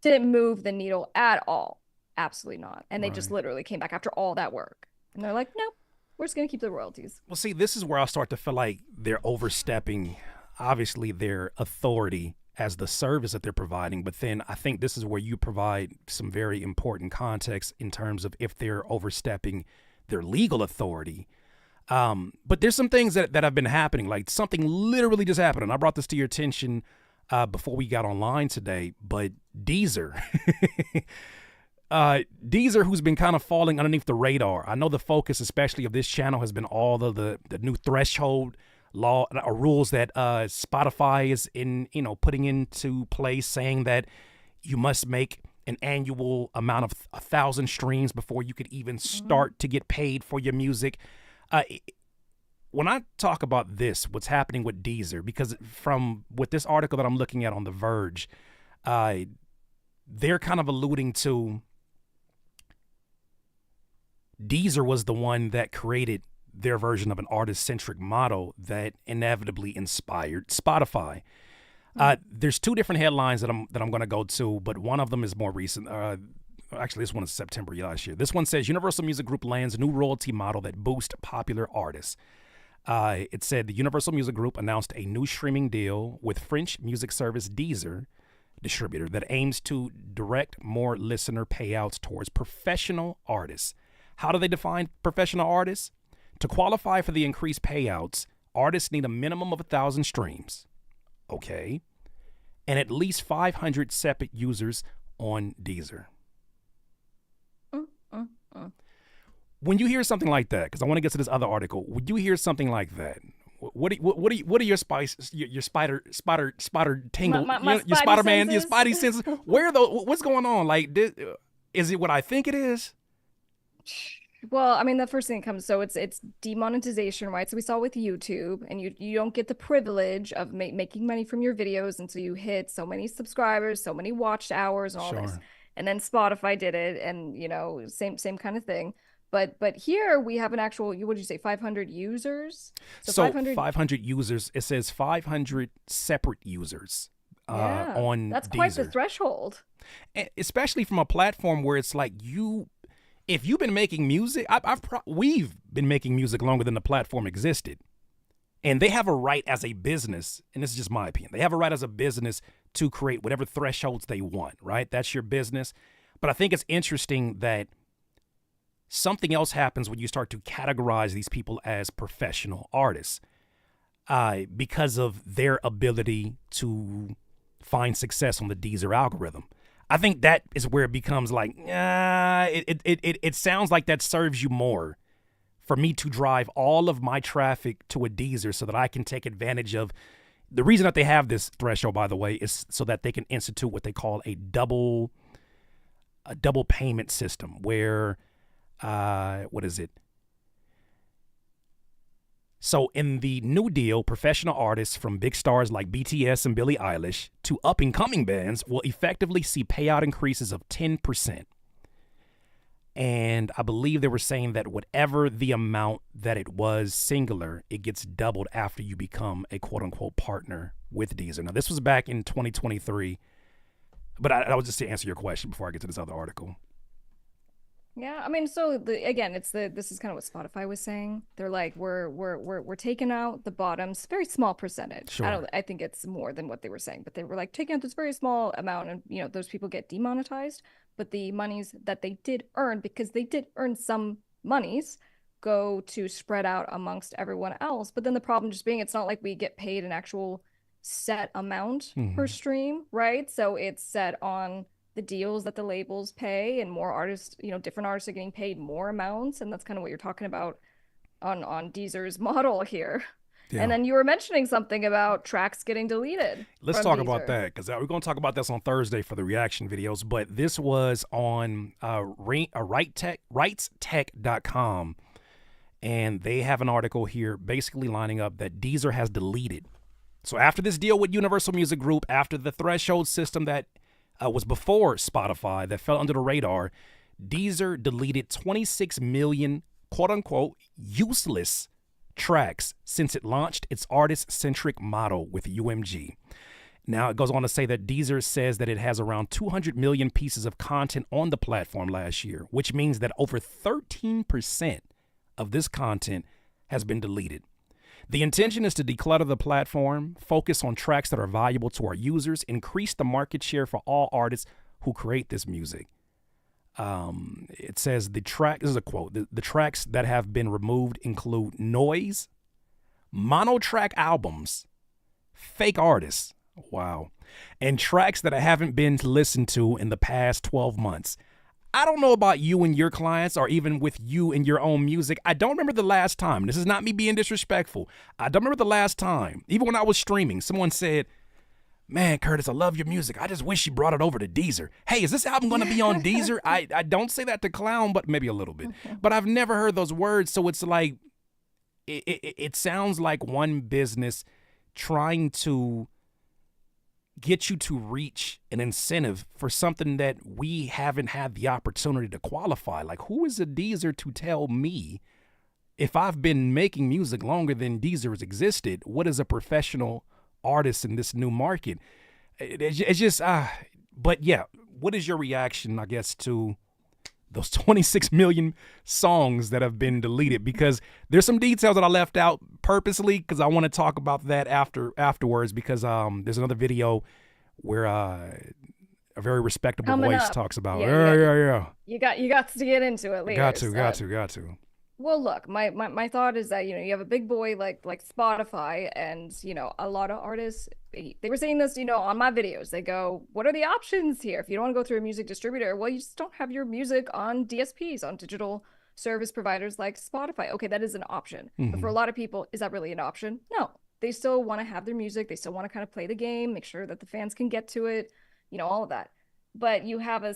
B: Didn't move the needle at all. Absolutely not. And they just literally came back after all that work. And they're like, no, we're just going to keep the royalties.
A: Well, see, this is where I start to feel like they're overstepping, obviously, their authority as the service that they're providing. But then I think this is where you provide some very important context in terms of if they're overstepping their legal authority. But there's some things that have been happening, like something literally just happened. And I brought this to your attention before we got online today. But Deezer, Deezer, who's been kind of falling underneath the radar. I know the focus, especially of this channel, has been all of the new threshold law or rules that Spotify is putting into place, saying that you must make an annual amount of 1,000 streams before you could even start to get paid for your music. When I talk about this, what's happening with Deezer, because with this article that I'm looking at on The Verge, they're kind of alluding to Deezer was the one that created their version of an artist-centric model that inevitably inspired Spotify. There's two different headlines that I'm going to go to, but one of them is more recent. Actually, this one is September last year. This one says Universal Music Group lands new royalty model that boosts popular artists. It said the Universal Music Group announced a new streaming deal with French music service Deezer distributor that aims to direct more listener payouts towards professional artists. How do they define professional artists? To qualify for the increased payouts, artists need a minimum of 1,000 streams. Okay. And at least 500 separate users on Deezer. When you hear something like that, because I want to get to this other article, when you hear something like that, what are your spider tingle, your Spider-Man, your Spidey senses? What's going on? Like, is it what I think it is?
B: Well, I mean, the first thing that comes, so it's demonetization, right? So we saw with YouTube, and you don't get the privilege of making money from your videos until you hit so many subscribers, so many watched hours, and all this. And then Spotify did it, and same kind of thing. But here we have an actual, what did you say, 500 users?
A: So 500 users. It says 500 separate users on
B: that's
A: Deezer.
B: Quite the threshold.
A: Especially from a platform where it's like if you've been making music, we've been making music longer than the platform existed. And they have a right as a business, and this is just my opinion, they have a right as a business to create whatever thresholds they want, right? That's your business. But I think it's interesting that something else happens when you start to categorize these people as professional artists because of their ability to find success on the Deezer algorithm. I think that is where it becomes like, it sounds like that serves you more for me to drive all of my traffic to a Deezer so that I can take advantage of. The reason that they have this threshold, by the way, is so that they can institute what they call a double payment system where, what is it? So in the new deal, professional artists from big stars like BTS and Billie Eilish to up-and-coming bands will effectively see payout increases of 10%. And I believe they were saying that whatever the amount that it was singular, it gets doubled after you become a quote-unquote partner with Deezer. Now, this was back in 2023, but I was just to answer your question before I get to this other article.
B: Yeah, I mean, so again, this is kind of what Spotify was saying. They're like, we're taking out the bottoms, very small percentage.
A: Sure.
B: I think it's more than what they were saying, but they were like taking out this very small amount, and those people get demonetized. But the monies that they did earn, because they did earn some monies, go to spread out amongst everyone else. But then the problem just being, it's not like we get paid an actual set amount per stream, right? So it's set on the deals that the labels pay, and more artists, different artists are getting paid more amounts, and that's kind of what you're talking about on Deezer's model here.
A: Yeah.
B: And then you were mentioning something about tracks getting deleted.
A: Let's
B: from
A: talk
B: Deezer.
A: about that, because we're going to talk about this on Thursday for the reaction videos. But this was on rightstech.com, and they have an article here basically lining up that Deezer has deleted. So after this deal with Universal Music Group, after the threshold system that was before Spotify that fell under the radar, Deezer deleted 26 million quote-unquote useless tracks since it launched its artist-centric model with UMG. Now, it goes on to say that Deezer says that it has around 200 million pieces of content on the platform last year, which means that over 13% of this content has been deleted. The intention is to declutter the platform, focus on tracks that are valuable to our users, increase the market share for all artists who create this music. It says this is a quote, the tracks that have been removed include noise, mono-track albums, fake artists, wow, and tracks that haven't been listened to in the past 12 months. I don't know about you and your clients, or even with you and your own music. I don't remember the last time. This is not me being disrespectful. I don't remember the last time, even when I was streaming, someone said, "Man, Curtis, I love your music. I just wish you brought it over to Deezer. Hey, is this album going to be on Deezer?" I don't say that to clown, but maybe a little bit. But I've never heard those words. So it's like, it sounds like one business trying to get you to reach an incentive for something that we haven't had the opportunity to qualify. Like, who is a Deezer to tell me, if I've been making music longer than Deezer has existed, what is a professional artist in this new market? It's just, but yeah, what is your reaction, I guess, to those 26 million songs that have been deleted? Because there's some details that I left out purposely, because I want to talk about that afterwards, because there's another video where a very respectable
B: Coming
A: voice
B: up.
A: talks about,
B: Yeah. You got to get into it later.
A: got to.
B: Well, look, my thought is that, you have a big boy like Spotify, and, a lot of artists, they were saying this, on my videos. They go, what are the options here? If you don't want to go through a music distributor, well, you just don't have your music on DSPs, on digital service providers like Spotify. Okay, that is an option. But for a lot of people, is that really an option? No. They still want to have their music. They still want to kind of play the game, make sure that the fans can get to it, all of that. But you have a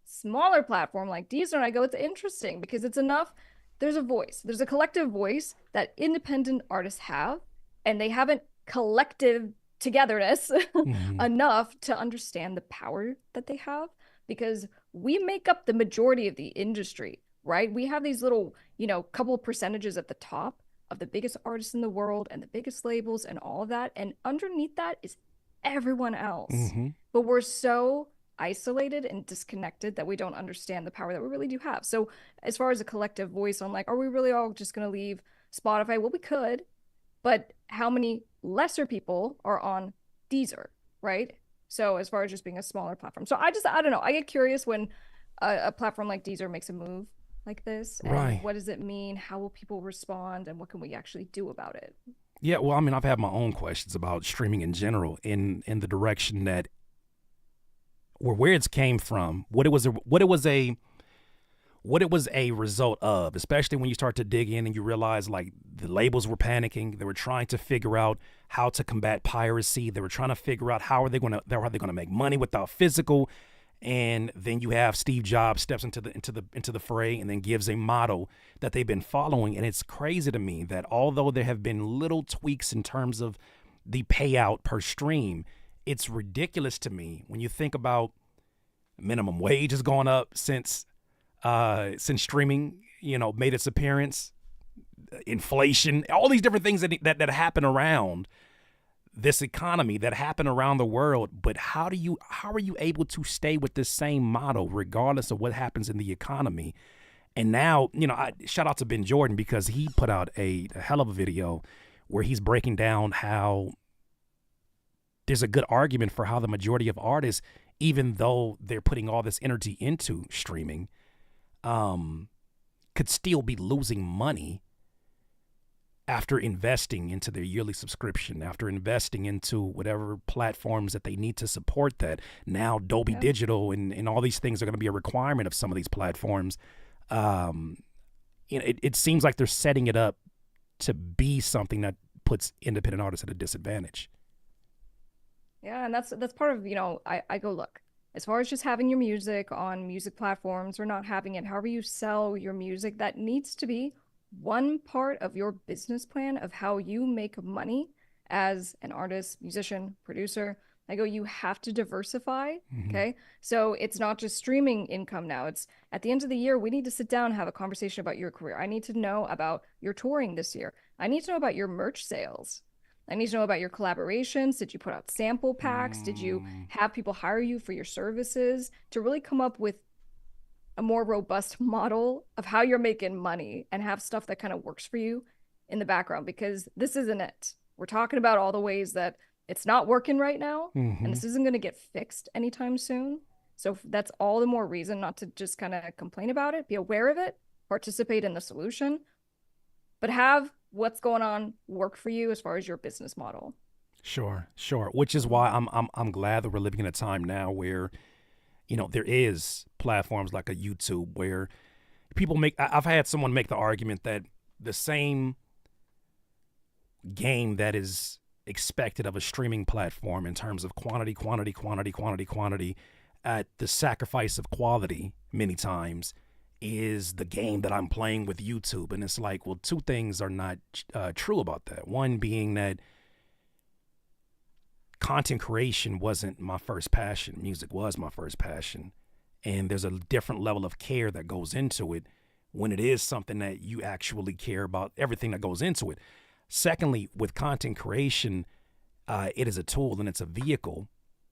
B: smaller platform like Deezer, and I go, it's interesting because it's enough. There's a voice. There's a collective voice that independent artists have, and they haven't collective togetherness enough to understand the power that they have, because we make up the majority of the industry, right? We have these little, couple percentages at the top of the biggest artists in the world and the biggest labels and all of that. And underneath that is everyone else. But we're so isolated and disconnected that we don't understand the power that we really do have. So as far as a collective voice on, like, are we really all just going to leave Spotify? Well, we could, but how many lesser people are on Deezer, right? So as far as just being a smaller platform. So I don't know. I get curious when a platform like Deezer makes a move like this. And
A: Right.
B: what does it mean? How will people respond? And what can we actually do about it?
A: Yeah, well, I mean, I've had my own questions about streaming in general, in the direction that, or where it's came from, what it was a result of, especially when you start to dig in and you realize, like, the labels were panicking. They were trying to figure out how to combat piracy. They were trying to figure out how are they going to make money without physical. And then you have Steve Jobs steps into the fray and then gives a model that they've been following. And it's crazy to me that although there have been little tweaks in terms of the payout per stream, it's ridiculous to me when you think about minimum wage has gone up since streaming, made its appearance, inflation, all these different things that happen around this economy, that happen around the world. But how are you able to stay with this same model regardless of what happens in the economy? And now, shout out to Ben Jordan because he put out a hell of a video where he's breaking down how there's a good argument for how the majority of artists, even though they're putting all this energy into streaming, could still be losing money after investing into their yearly subscription, after investing into whatever platforms that they need to support that. Now Dolby Digital and all these things are going to be a requirement of some of these platforms. It seems like they're setting it up to be something that puts independent artists at a disadvantage.
B: Yeah, and that's part of, I go, look, as far as just having your music on music platforms or not having it, however you sell your music, that needs to be one part of your business plan of how you make money as an artist, musician, producer. I go, you have to diversify. Okay. So it's not just streaming income now. It's at the end of the year, we need to sit down and have a conversation about your career. I need to know about your touring this year. I need to know about your merch sales. I need to know about your collaborations. Did you put out sample packs? Did you have people hire you for your services to really come up with a more robust model of how you're making money and have stuff that kind of works for you in the background? Because this isn't it. We're talking about all the ways that it's not working right now, and this isn't going to get fixed anytime soon. So that's all the more reason not to just kind of complain about it, be aware of it, participate in the solution, but have what's going on work for you as far as your business model.
A: Sure. Which is why I'm glad that we're living in a time now where, there is platforms like a YouTube where people I've had someone make the argument that the same game that is expected of a streaming platform in terms of quantity at the sacrifice of quality many times is the game that I'm playing with YouTube. And it's like, well, two things are not true about that. One being that content creation wasn't my first passion. Music was my first passion. And there's a different level of care that goes into it when it is something that you actually care about, everything that goes into it. Secondly, with content creation, it is a tool and it's a vehicle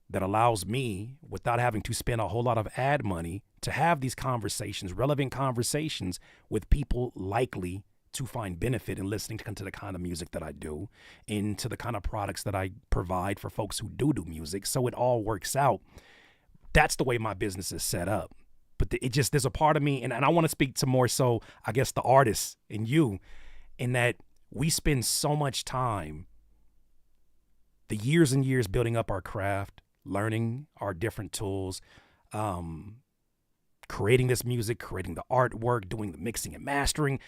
A: that allows me, without having to spend a whole lot of ad money, to have these conversations, relevant conversations with people likely to find benefit in listening to the kind of music that I do and to the kind of products that I provide for folks who do music. So it all works out. That's the way my business is set up. But there's a part of me, and I want to speak to more so, I guess, the artists and you, in that we spend so much time, the years and years building up our craft, learning our different tools, creating this music, creating the artwork, doing the mixing and mastering,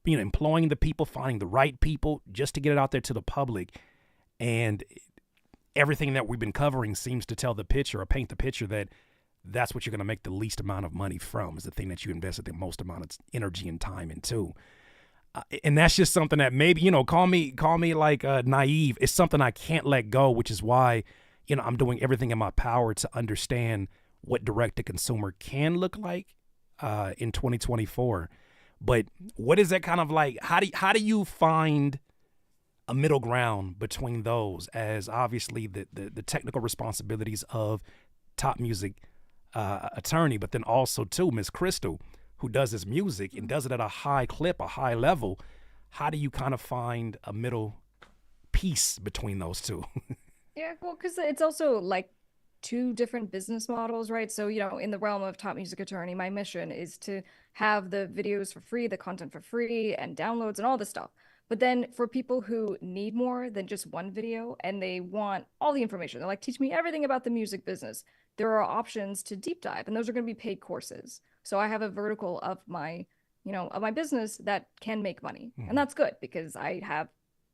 A: employing the people, finding the right people just to get it out there to the public. And everything that we've been covering seems to tell the picture or paint the picture that that's what you're going to make the least amount of money from, is the thing that you invested the most amount of energy and time into. And that's just something that maybe, call me like naive. It's something I can't let go, which is why, I'm doing everything in my power to understand what direct-to-consumer can look like in 2024. But what is that kind of like? How do you find a middle ground between those, as obviously the technical responsibilities of top music attorney, but then also too Miss Crystal, who does his music and does it at a high clip, a high level? How do you kind of find a middle piece between those two?
B: Yeah, well, because it's also like two different business models, right? So, in the realm of top music attorney, my mission is to have the videos for free, the content for free, and downloads and all this stuff. But then for people who need more than just one video and they want all the information, they're like, teach me everything about the music business, there are options to deep dive, and those are going to be paid courses. So I have a vertical of my, of my business that can make money. And that's good because I have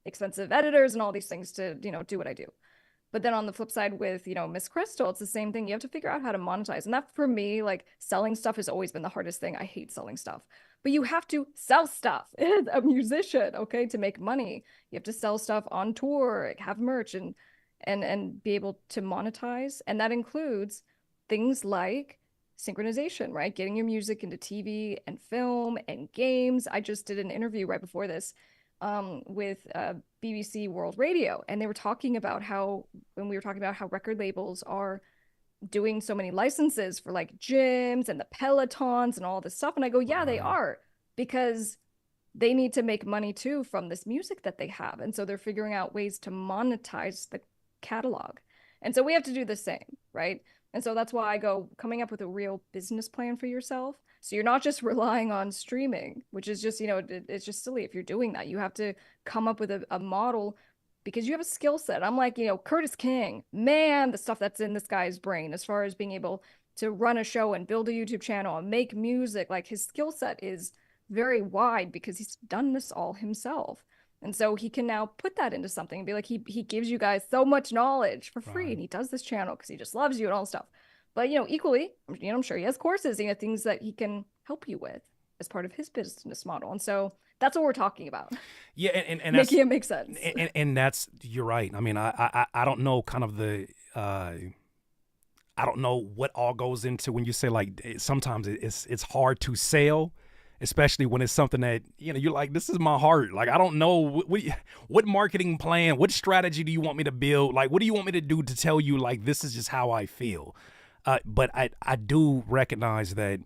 B: expensive editors and all these things to, do what I do. But then on the flip side with, Miss Crystal, it's the same thing. You have to figure out how to monetize. And that for me, like selling stuff has always been the hardest thing. I hate selling stuff, but you have to sell stuff as a musician, okay, to make money. You have to sell stuff on tour, have merch and be able to monetize. And that includes things like synchronization, right? Getting your music into TV and film and games. I just did an interview right before this with BBC World Radio, and they were talking about how, when we were talking about how record labels are doing so many licenses for like gyms and the Pelotons and all this stuff. And I go, yeah, they are, because they need to make money too from this music that they have. And so they're figuring out ways to monetize the catalog. And so we have to do the same, right? And so that's why I go, coming up with a real business plan for yourself. So you're not just relying on streaming, which is just, it's just silly if you're doing that. You have to come up with a model, because you have a skill set. I'm like, Curtis King, man, the stuff that's in this guy's brain as far as being able to run a show and build a YouTube channel and make music. Like, his skill set is very wide because he's done this all himself. And so he can now put that into something and be like, he gives you guys so much knowledge for free, and he does this channel because he just loves you and all this stuff. But, equally, I'm sure he has courses, things that he can help you with as part of his business model. And so that's what we're talking about.
A: Yeah, and
B: making it make sense.
A: And that's, you're right. I mean, I don't know kind of the I don't know what all goes into when you say, like, sometimes it's hard to sell, especially when it's something that, you're like, this is my heart. Like, I don't know what marketing plan, what strategy do you want me to build? Like, what do you want me to do to tell you, like, this is just how I feel? But I do recognize that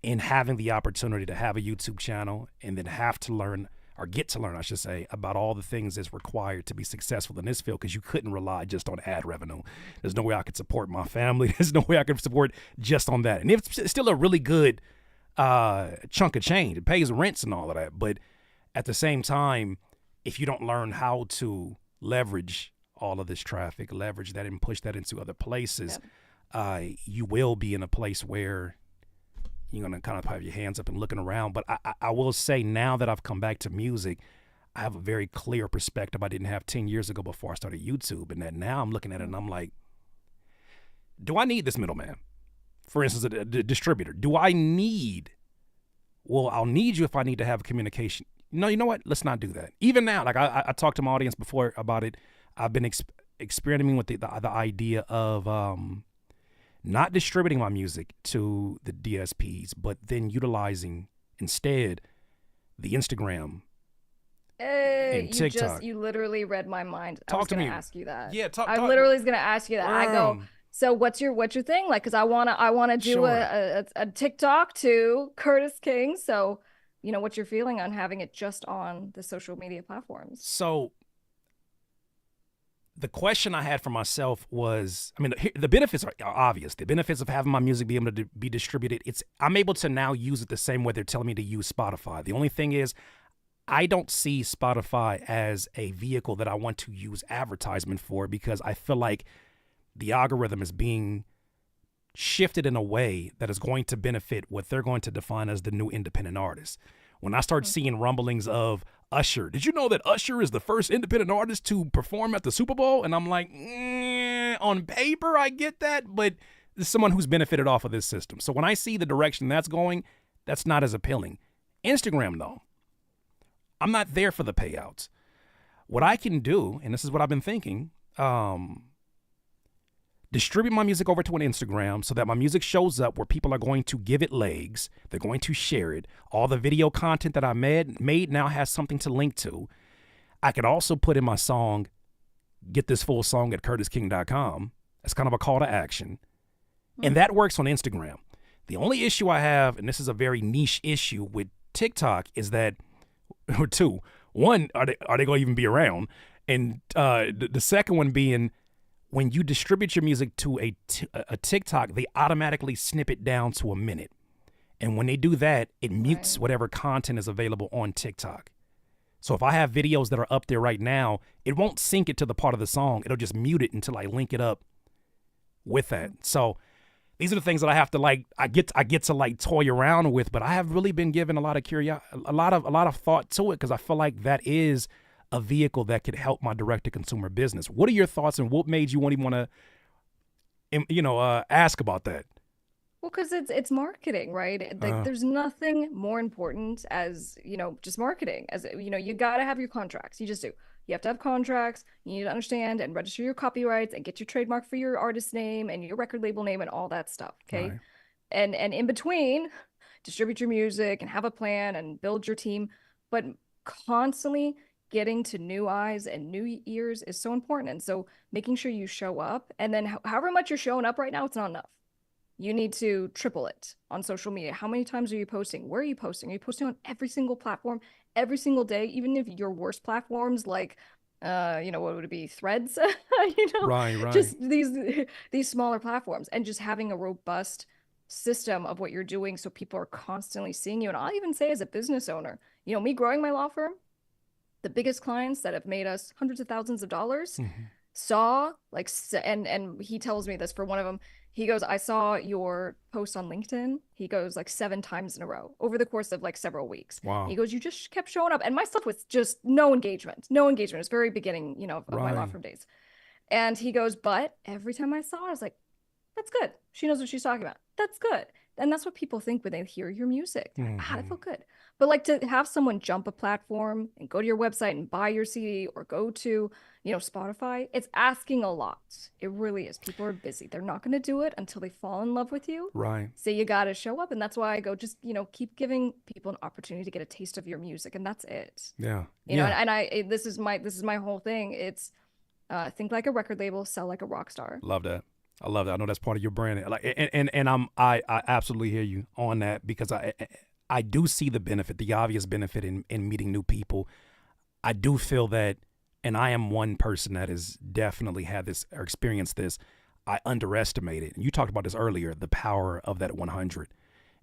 A: in having the opportunity to have a YouTube channel and then have to learn, or get to learn, I should say, about all the things that's required to be successful in this field, because you couldn't rely just on ad revenue. There's no way I could support my family. There's no way I could support just on that. And it's still a really good chunk of change. It pays rents and all of that. But at the same time, if you don't learn how to leverage all of this traffic, leverage that and push that into other places, you will be in a place where you're going to kind of have your hands up and looking around. But I will say, now that I've come back to music, I have a very clear perspective I didn't have 10 years ago before I started YouTube. And that now I'm looking at it and I'm like, do I need this middleman? For instance, a distributor. Do I need? Well, I'll need you if I need to have communication. No, you know what? Let's not do that. Even now, like I talked to my audience before about it. I've been experimenting with the idea of not distributing my music to the DSPs, but then utilizing instead the Instagram and TikTok.
B: You literally read my mind.
A: Talk
B: I was
A: to
B: gonna
A: me.
B: ask you that.
A: Yeah,
B: I literally was gonna ask you that. I go, so what's your thing? Like, because I wanna do
A: Sure.
B: a TikTok to Curtis King. So, what's your feeling on having it just on the social media platforms?
A: So the question I had for myself was, I mean, the benefits are obvious. The benefits of having my music be able to be distributed, I'm able to now use it the same way they're telling me to use Spotify. The only thing is, I don't see Spotify as a vehicle that I want to use advertisement for, because I feel like the algorithm is being shifted in a way that is going to benefit what they're going to define as the new independent artist. When I start seeing rumblings of Usher, did you know that Usher is the first independent artist to perform at the Super Bowl? And I'm like, on paper, I get that, but there's someone who's benefited off of this system. So when I see the direction that's going, that's not as appealing. Instagram, though, I'm not there for the payouts. What I can do, and this is what I've been thinking, distribute my music over to an Instagram so that my music shows up where people are going to give it legs. They're going to share it. All the video content that I made now has something to link to. I could also put in my song, get this full song at curtisking.com. That's kind of a call to action. And that works on Instagram. The only issue I have, and this is a very niche issue with TikTok, is that, or two, one, are they going to even be around? And the second one being, when you distribute your music to a TikTok, they automatically snip it down to a minute. And when they do that, it mutes whatever content is available on TikTok. So if I have videos that are up there right now, it won't sync it to the part of the song. It'll just mute it until I link it up with that. So these are the things that I have to I get to like toy around with, but I have really been given a lot of a lot of thought to it, because I feel like that is a vehicle that could help my direct-to-consumer business. What are your thoughts, and what made you want to ask about that?
B: Well, because it's marketing, right? There's nothing more important as, just marketing. As you got to have your contracts. You just do. You have to have contracts. You need to understand and register your copyrights and get your trademark for your artist name and your record label name and all that stuff. Okay.
A: Right.
B: And in between, distribute your music and have a plan and build your team, but constantly getting to new eyes and new ears is so important. And so making sure you show up, and then however much you're showing up right now, it's not enough. You need to triple it on social media. How many times are you posting? Where are you posting? Are you posting on every single platform, every single day? Even if your worst platforms like, what would it be? Threads,
A: Right.
B: just these smaller platforms, and just having a robust system of what you're doing so people are constantly seeing you. And I'll even say as a business owner, me growing my law firm, the biggest clients that have made us hundreds of thousands of dollars saw like, and he tells me this for one of them. He goes, I saw your post on LinkedIn. He goes like 7 times in a row over the course of like several weeks.
A: Wow.
B: He goes, you just kept showing up. And my stuff was just no engagement. It's very beginning, of my law firm days. And he goes, but every time I saw it, I was like, that's good. She knows what she's talking about. That's good. And that's what people think when they hear your music. They're like, that felt good. But like to have someone jump a platform and go to your website and buy your CD, or go to, Spotify, it's asking a lot. It really is. People are busy. They're not going to do it until they fall in love with you.
A: Right.
B: So you got to show up. And that's why I go, just, keep giving people an opportunity to get a taste of your music. And that's it.
A: Yeah.
B: And this is my whole thing. It's think like a record label, sell like a rock star.
A: Love that. I love that. I know that's part of your brand. Like, and I absolutely hear you on that, because I do see the benefit, the obvious benefit in meeting new people. I do feel that, and I am one person that has definitely had this or experienced this. I underestimated, and you talked about this earlier, the power of that 100.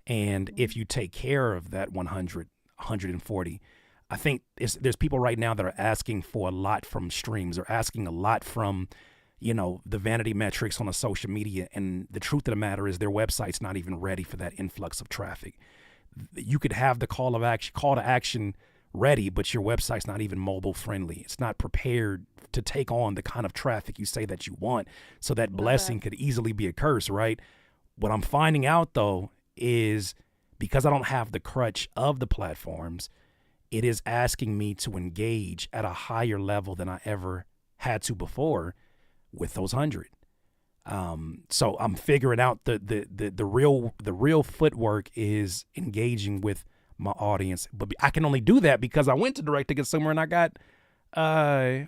A: And if you take care of that 100, 140, I think there's people right now that are asking for a lot from streams, or asking a lot from, the vanity metrics on the social media. And the truth of the matter is their website's not even ready for that influx of traffic. You could have the call to action ready, but your website's not even mobile friendly. It's not prepared to take on the kind of traffic you say that you want. So that blessing could easily be a curse, right? What I'm finding out though is, because I don't have the crutch of the platforms, it is asking me to engage at a higher level than I ever had to before with those 100. So I'm figuring out the real footwork is engaging with my audience, but I can only do that because I went to direct to consumer and I got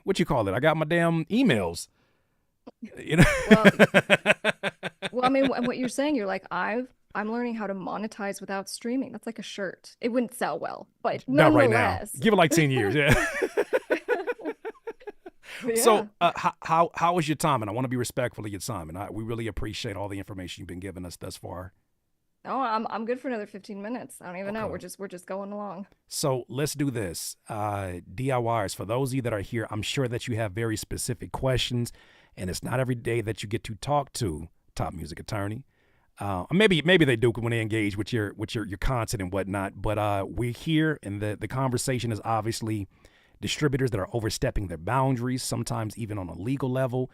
A: what you call it? I got my damn emails.
B: Well, I mean, what you're saying, you're like, I'm learning how to monetize without streaming. That's like a shirt. It wouldn't sell well, but
A: not right now.
B: nonetheless.
A: Give it like 10 years, yeah.
B: Yeah.
A: So how was your time? And I want to be respectful of your time, and we really appreciate all the information you've been giving us thus far.
B: Oh, I'm good for another 15 minutes. I don't even know.
A: Okay.
B: We're just going along.
A: So let's do this. DIYers, for those of you that are here, I'm sure that you have very specific questions, and it's not every day that you get to talk to top music attorney. Maybe they do when they engage with your content and whatnot. But we're here, and the conversation is obviously distributors that are overstepping their boundaries, sometimes even on a legal level.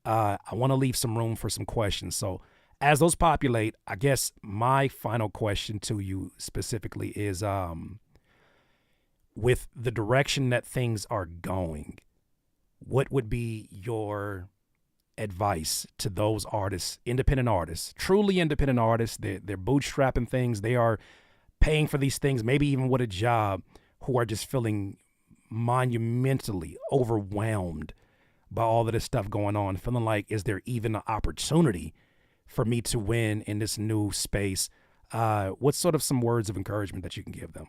A: I want to leave some room for some questions. So as those populate, I guess my final question to you specifically is, with the direction that things are going, what would be your advice to those artists, independent artists, truly independent artists? They're bootstrapping things. They are paying for these things, maybe even with a job, who are just feeling monumentally overwhelmed by all of this stuff going on, feeling like, is there even an opportunity for me to win in this new space? What's sort of some words of encouragement that you can give them?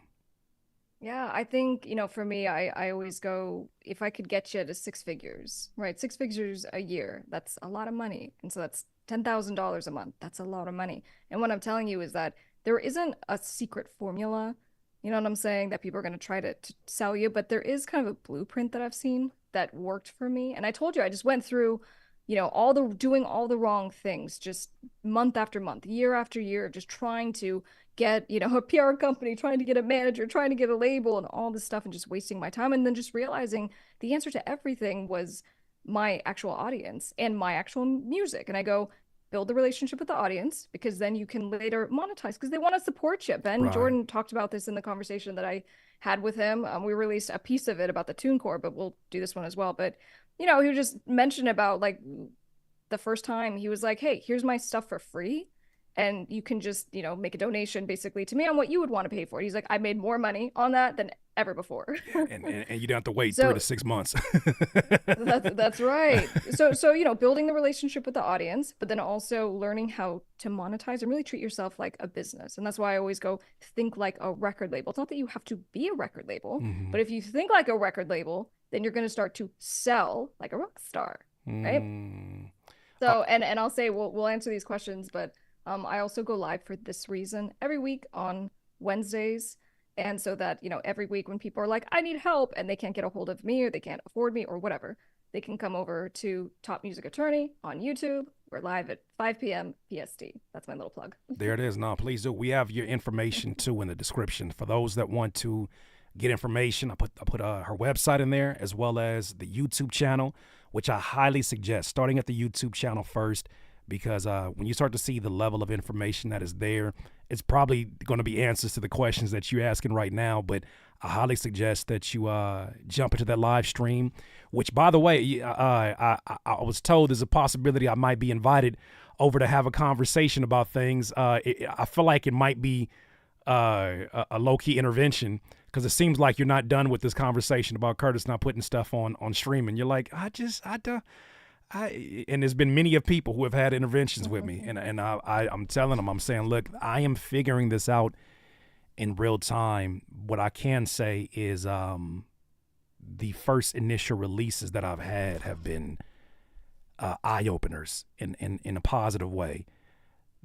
B: Yeah, I think, for me, I always go, if I could get you to 6 figures, right? 6 figures a year, that's a lot of money. And so that's $10,000 a month. That's a lot of money. And what I'm telling you is that there isn't a secret formula, you know what I'm saying, that people are going to try to sell you, but there is kind of a blueprint that I've seen that worked for me. And I told you, I just went through, doing all the wrong things, just month after month, year after year, just trying to get, a PR company, trying to get a manager, trying to get a label and all this stuff, and just wasting my time. And then just realizing the answer to everything was my actual audience and my actual music. And I go, build the relationship with the audience, because then you can later monetize, because they want to support you. Ben
A: Right.
B: Jordan talked about this in the conversation that I had with him. We released a piece of it about the TuneCore, but we'll do this one as well. But, he just mentioned about like the first time he was like, hey, here's my stuff for free. and you can just, make a donation basically to me on what you would want to pay for it. He's like, I made more money on that than ever before.
A: And you don't have to wait
B: So
A: 3 to 6 months.
B: that's right. So building the relationship with the audience, but then also learning how to monetize and really treat yourself like a business. And that's why I always go think like a record label. It's not that you have to be a record label, but if you think like a record label, then you're going to start to sell like a rock star, right? So and I'll say we'll answer these questions, but I also go live for this reason every week on Wednesdays. And so that, every week when people are like, I need help and they can't get a hold of me or they can't afford me or whatever, they can come over to Top Music Attorney on YouTube. We're live at 5 p.m. PST. That's my little plug.
A: There it is. No, please do. We have your information too in the description for those that want to get information. I put her website in there as well as the YouTube channel, which I highly suggest starting at the YouTube channel first, because when you start to see the level of information that is there, it's probably going to be answers to the questions that you're asking right now. But I highly suggest that you jump into that live stream, which, by the way, I was told there's a possibility I might be invited over to have a conversation about things. I feel like it might be a low-key intervention, because it seems like you're not done with this conversation about Curtis not putting stuff on streaming. You're like, and there's been many of people who have had interventions with me, and I'm telling them, I'm saying, look, I am figuring this out in real time. What I can say is the first initial releases that I've had have been eye openers in a positive way.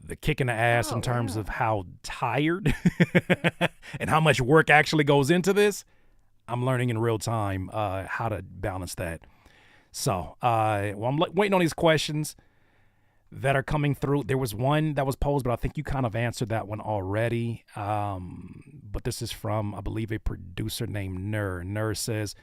A: The kick in the ass in terms of how tired and how much work actually goes into this, I'm learning in real time how to balance that. So, I'm waiting on these questions that are coming through. There was one that was posed, but I think you kind of answered that one already. But this is from, I believe, a producer named Nur. Nur says,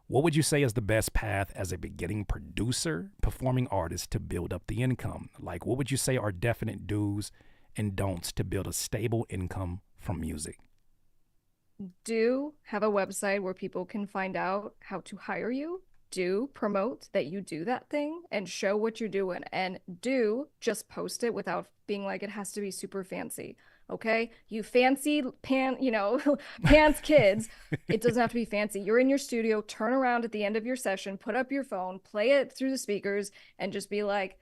A: what would you say is the best path as a beginning producer, performing artist to build up the income? Like, what would you say are definite do's and don'ts to build a stable income from music?
B: Do have a website where people can find out how to hire you. Do promote that you do that thing and show what you're doing, and do just post it without being like it has to be super fancy. Okay, you fancy pants kids, it doesn't have to be fancy. You're in your studio, turn around at the end of your session, put up your phone, play it through the speakers, and just be like,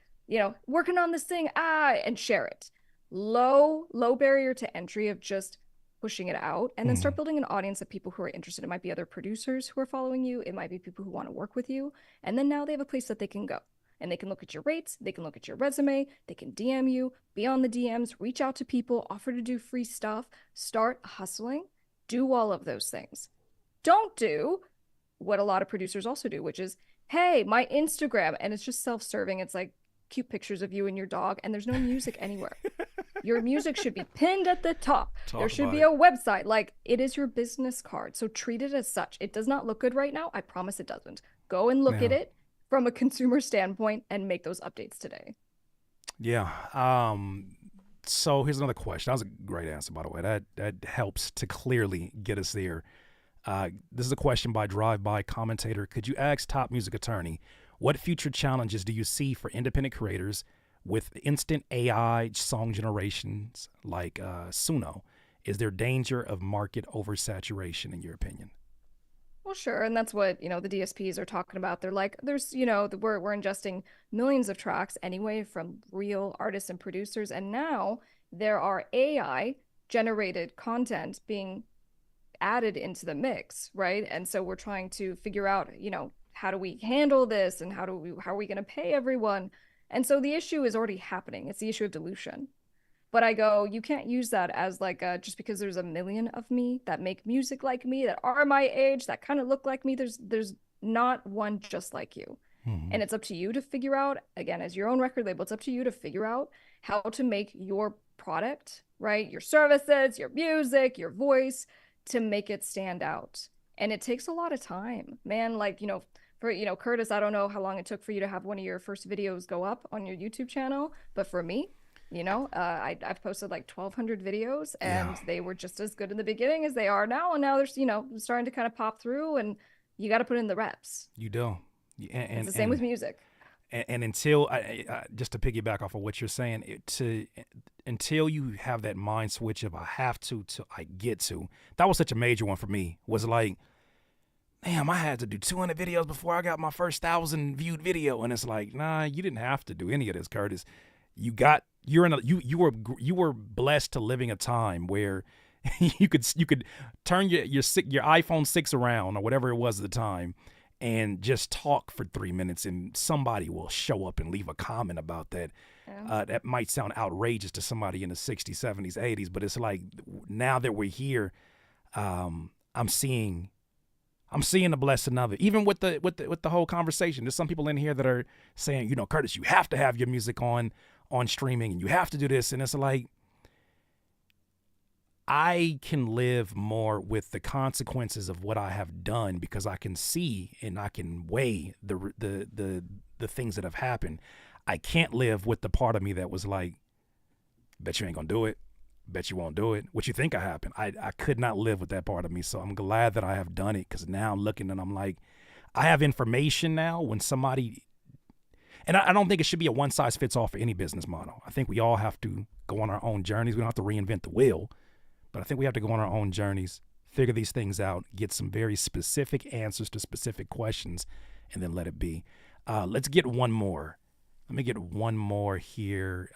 B: working on this thing, and share it. Low barrier to entry of just pushing it out, and then start building an audience of people who are interested. It might be other producers who are following you. It might be people who want to work with you. And then now they have a place that they can go, and they can look at your rates. They can look at your resume. They can DM you, be on the DMs, reach out to people, offer to do free stuff, start hustling, do all of those things. Don't do what a lot of producers also do, which is, hey, my Instagram, and it's just self-serving. It's like cute pictures of you and your dog, and there's no music anywhere. Your music should be pinned at the top. There should be a website. Like, it is your business card. So treat it as such. It does not look good right now. I promise it doesn't. Go and look at it from a consumer standpoint and make those updates today.
A: Yeah. So here's another question. That was a great answer, by the way. That helps to clearly get us there. This is a question by Drive-By Commentator. Could you ask Top Music Attorney, what future challenges do you see for independent creators with instant AI song generations like Suno? Is there danger of market oversaturation in your opinion?
B: Well, sure. And that's what, the DSPs are talking about. They're like, we're ingesting millions of tracks anyway from real artists and producers. And now there are AI generated content being added into the mix, right? And so we're trying to figure out, how do we handle this, and how are we going to pay everyone? And so the issue is already happening. It's the issue of dilution. But I go, you can't use that as like just because there's a million of me that make music like me, that are my age, that kind of look like me. There's not one just like you. And it's up to you to figure out, again, as your own record label, it's up to you to figure out how to make your product, right? Your services, your music, your voice, to make it stand out. And it takes a lot of time, man. Like, for, Curtis, I don't know how long it took for you to have one of your first videos go up on your YouTube channel, but for me, I've posted like 1,200 videos, and they were just as good in the beginning as they are now. And now there's, starting to kind of pop through, and you got to put in the reps.
A: You do.
B: It's the same with music.
A: And until just to piggyback off of what you're saying, until you have that mind switch of I have to I get to. That was such a major one for me. Was like, damn, I had to do 200 videos before I got my first 1,000 viewed video, and it's like, nah, you didn't have to do any of this, Curtis. You were blessed to living a time where you could turn your iPhone 6 around or whatever it was at the time and just talk for 3 minutes, and somebody will show up and leave a comment about that. Yeah. That might sound outrageous to somebody in the 60s, 70s, 80s, but it's like now that we're here, I'm seeing the blessing of it. Even with the whole conversation, there's some people in here that are saying, Curtis, you have to have your music on streaming, and you have to do this, and it's like, I can live more with the consequences of what I have done because I can see and I can weigh the things that have happened. I can't live with the part of me that was like, bet you ain't gonna do it, bet you won't do it. What you think I happened? I could not live with that part of me. So I'm glad that I have done it, because now I'm looking and I'm like, I have information now when somebody, and I don't think it should be a one size fits all for any business model. I think we all have to go on our own journeys. We don't have to reinvent the wheel. But I think we have to go on our own journeys, figure these things out, get some very specific answers to specific questions, and then let it be. Let's get one more. Let me get one more here.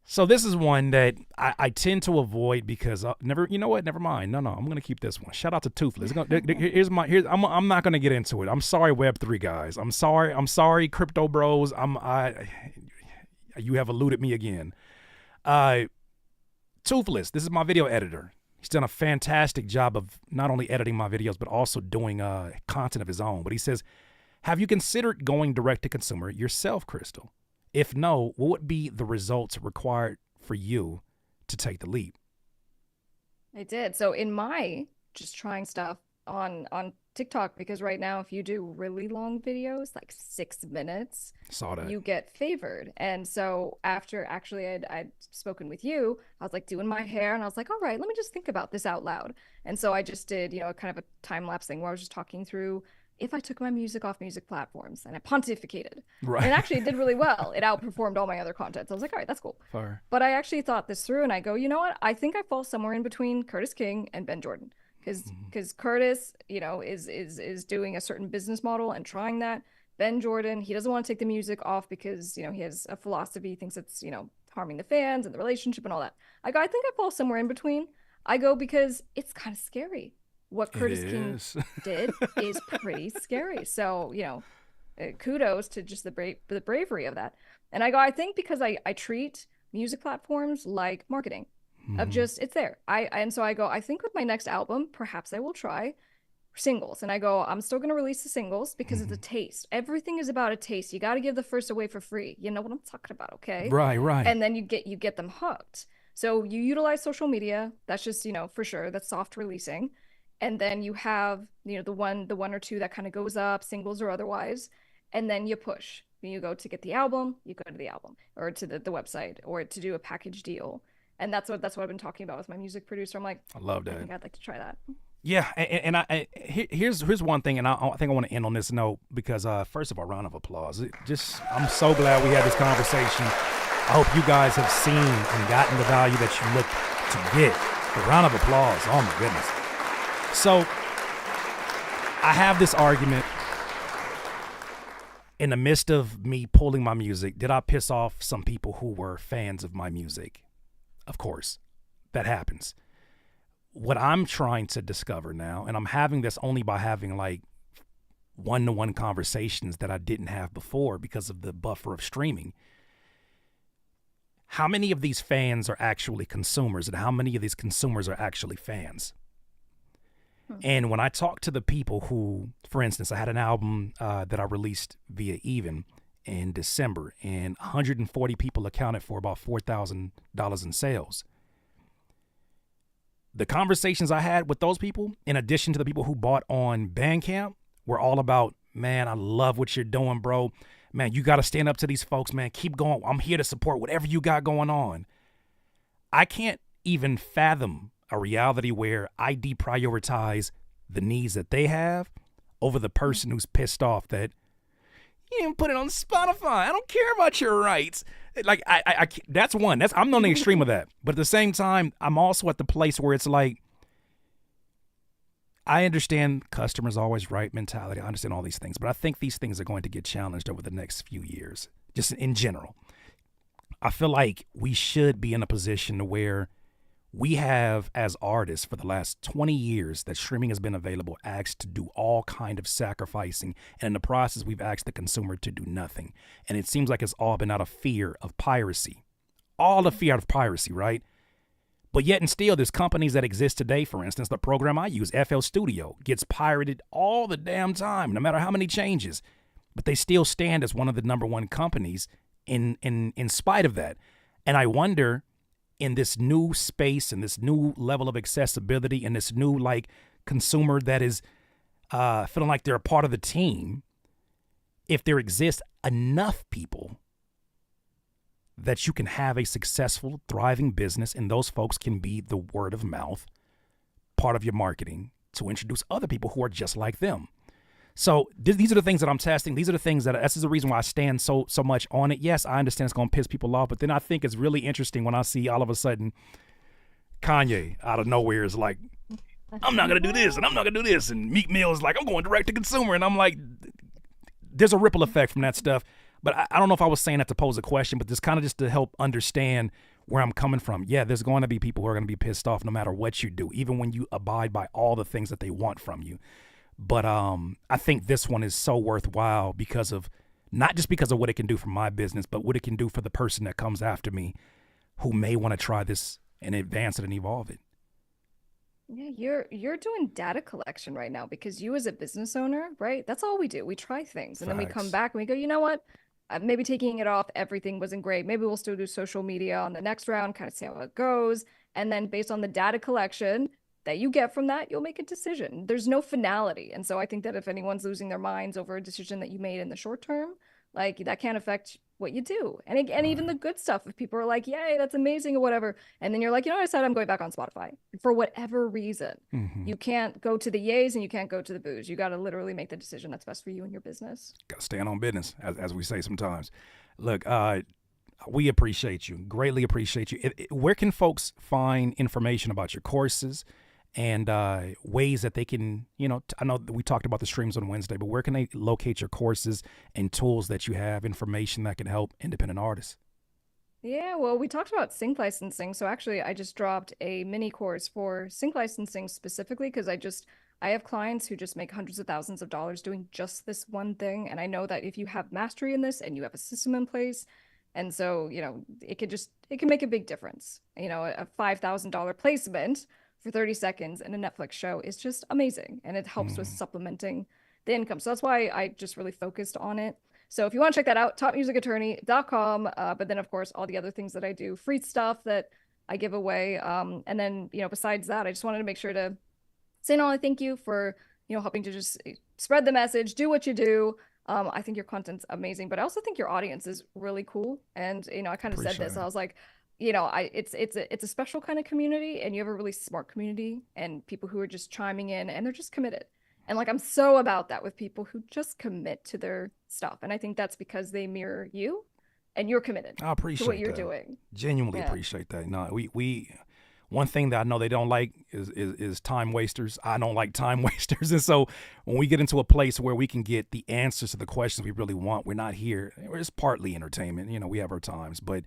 A: So this is one that I tend to avoid because never mind. No, I'm going to keep this one. Shout out to Toothless. I'm not going to get into it. I'm sorry, Web3 guys. I'm sorry, crypto bros. You have eluded me again. Toothless, this is my video editor. He's done a fantastic job of not only editing my videos, but also doing content of his own. But he says, have you considered going direct to consumer yourself, Crystal? If no, what would be the results required for you to take the leap?
B: I did. So in my just trying stuff on TikTok, because right now if you do really long videos, like 6 minutes,
A: saw that,
B: you get favored. And so after actually I'd spoken with you, I was like doing my hair and I was like, all right, let me just think about this out loud. And so I just did, kind of a time lapse thing where I was just talking through if I took my music off music platforms, and I pontificated. Right. And actually it did really well. It outperformed all my other content. So I was like, all right, that's cool.
A: Fire.
B: But I actually thought this through and I go, you know what? I think I fall somewhere in between Curtis King and Ben Jordan. Because Curtis, is doing a certain business model and trying that. Ben Jordan, he doesn't want to take the music off because, he has a philosophy, thinks it's, harming the fans and the relationship and all that. I go, I think I fall somewhere in between. I go because it's kind of scary. What Curtis King did is pretty scary. So, kudos to just the bravery of that. And I go, I think because I treat music platforms like marketing. Of just, it's there. And so I go, I think with my next album, perhaps I will try singles. And I go, I'm still going to release the singles because it's a taste. Everything is about a taste. You got to give the first away for free. You know what I'm talking about, okay?
A: Right.
B: And then you get them hooked. So you utilize social media. That's just, for sure. That's soft releasing. And then you have, the one or two that kind of goes up, singles or otherwise. And then you push. When you go to get the album, you go to the album or to the website or to do a package deal. And that's what I've been talking about with my music producer. I'm like,
A: I love that.
B: I think I'd like to try that.
A: Yeah, and here's one thing, and I think I want to end on this note because first of all, round of applause. I'm so glad we had this conversation. I hope you guys have seen and gotten the value that you look to get. The round of applause. Oh my goodness. So I have this argument in the midst of me pulling my music. Did I piss off some people who were fans of my music? Of course, that happens. What I'm trying to discover now, and I'm having this only by having like one-to-one conversations that I didn't have before because of the buffer of streaming. How many of these fans are actually consumers, and how many of these consumers are actually fans? And when I talk to the people who, for instance, I had an album that I released via Even in December, and 140 people accounted for about $4,000 in sales. The conversations I had with those people, in addition to the people who bought on Bandcamp, were all about, man, I love what you're doing, bro. Man, you got to stand up to these folks, man. Keep going. I'm here to support whatever you got going on. I can't even fathom a reality where I deprioritize the needs that they have over the person who's pissed off that You didn't even put it on Spotify. I don't care about your rights. Like that's one. I'm on the extreme of that. But at the same time, I'm also at the place where it's like, I understand customers always right mentality. I understand all these things, but I think these things are going to get challenged over the next few years, just in general. I feel like we should be in a position where we have, as artists, for the last 20 years that streaming has been available, asked to do all kind of sacrificing. And in the process, we've asked the consumer to do nothing. And it seems like it's all been out of fear of piracy. All the fear of piracy, right? But yet and still, there's companies that exist today, for instance, the program I use, FL Studio, gets pirated all the damn time, no matter how many changes. But they still stand as one of the number one companies in spite of that. And I wonder, in this new space and this new level of accessibility and this new like consumer that is feeling like they're a part of the team, if there exists enough people that you can have a successful, thriving business, and those folks can be the word of mouth part of your marketing to introduce other people who are just like them. So these are the things that I'm testing. These are the things this is the reason why I stand so much on it. Yes, I understand it's going to piss people off, but then I think it's really interesting when I see all of a sudden Kanye out of nowhere is like, I'm not going to do this and I'm not going to do this. And Meek Mill is like, I'm going direct to consumer. And I'm like, there's a ripple effect from that stuff. But I don't know if I was saying that to pose a question, but just kind of just to help understand where I'm coming from. Yeah, there's going to be people who are going to be pissed off no matter what you do, even when you abide by all the things that they want from you. But I think this one is so worthwhile because of, not just because of what it can do for my business, but what it can do for the person that comes after me who may want to try this and advance it and evolve it.
B: Yeah, you're doing data collection right now because you as a business owner, right? That's all we do. We try things and then we come back and we go, you know what? Maybe taking it off, everything wasn't great. Maybe we'll still do social media on the next round, kind of see how it goes. And then based on the data collection that you get from that, you'll make a decision. There's no finality. And so I think that if anyone's losing their minds over a decision that you made in the short term, like that can affect what you do. And even the good stuff, if people are like, yay, that's amazing or whatever. And then you're like, you know what, I said I'm going back on Spotify for whatever reason. You can't go to the yays and you can't go to the boos. You got to literally make the decision that's best for you and your business.
A: Got to stand on business, as we say sometimes. Look, we appreciate you, greatly appreciate you. Where can folks find information about your courses and ways that they can, I know that we talked about the streams on Wednesday, but where can they locate your courses and tools that you have, information that can help independent artists?
B: Yeah, well, we talked about sync licensing. So actually, I just dropped a mini course for sync licensing specifically because I have clients who just make hundreds of thousands of dollars doing just this one thing. And I know that if you have mastery in this and you have a system in place, and so, it can make a big difference. A $5,000 placement for 30 seconds in a Netflix show is just amazing. And it helps with supplementing the income. So that's why I just really focused on it. So if you want to check that out, topmusicattorney.com. But then, of course, all the other things that I do, free stuff that I give away. And then, besides that, I just wanted to make sure to say not only thank you for, helping to just spread the message, do what you do. I think your content's amazing, but I also think your audience is really cool. And, I kind of said this, I was like, it's a special kind of community, and you have a really smart community and people who are just chiming in and they're just committed. And like, I'm so about that with people who just commit to their stuff. And I think that's because they mirror you and you're committed
A: I appreciate
B: to what you're
A: that.
B: doing.
A: Genuinely appreciate that. No, we one thing that I know they don't like is time wasters. I don't like time wasters. And so when we get into a place where we can get the answers to the questions we really want, we're not here. It's partly entertainment. We have our times, but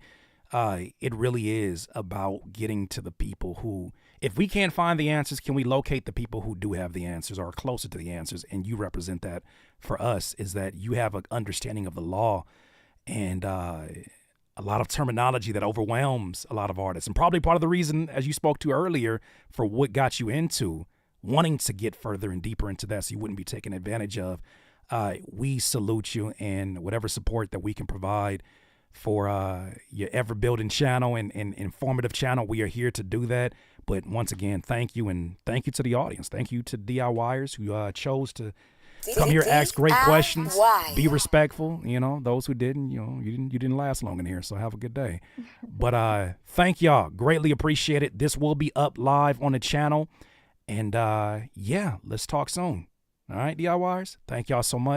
A: it really is about getting to the people who, if we can't find the answers, can we locate the people who do have the answers or are closer to the answers? And you represent that for us, is that you have an understanding of the law and a lot of terminology that overwhelms a lot of artists. And probably part of the reason, as you spoke to earlier, for what got you into wanting to get further and deeper into that so you wouldn't be taken advantage of. We salute you, and whatever support that we can provide for your ever-building channel and informative channel, we are here to do that. But once again, thank you, and thank you to the audience. Thank you to DIYers who chose to come here, ask great questions, be respectful. Those who didn't, you didn't last long in here, so have a good day. But thank y'all, greatly appreciate it. This will be up live on the channel, and let's talk soon. All right, DIYers, thank y'all so much.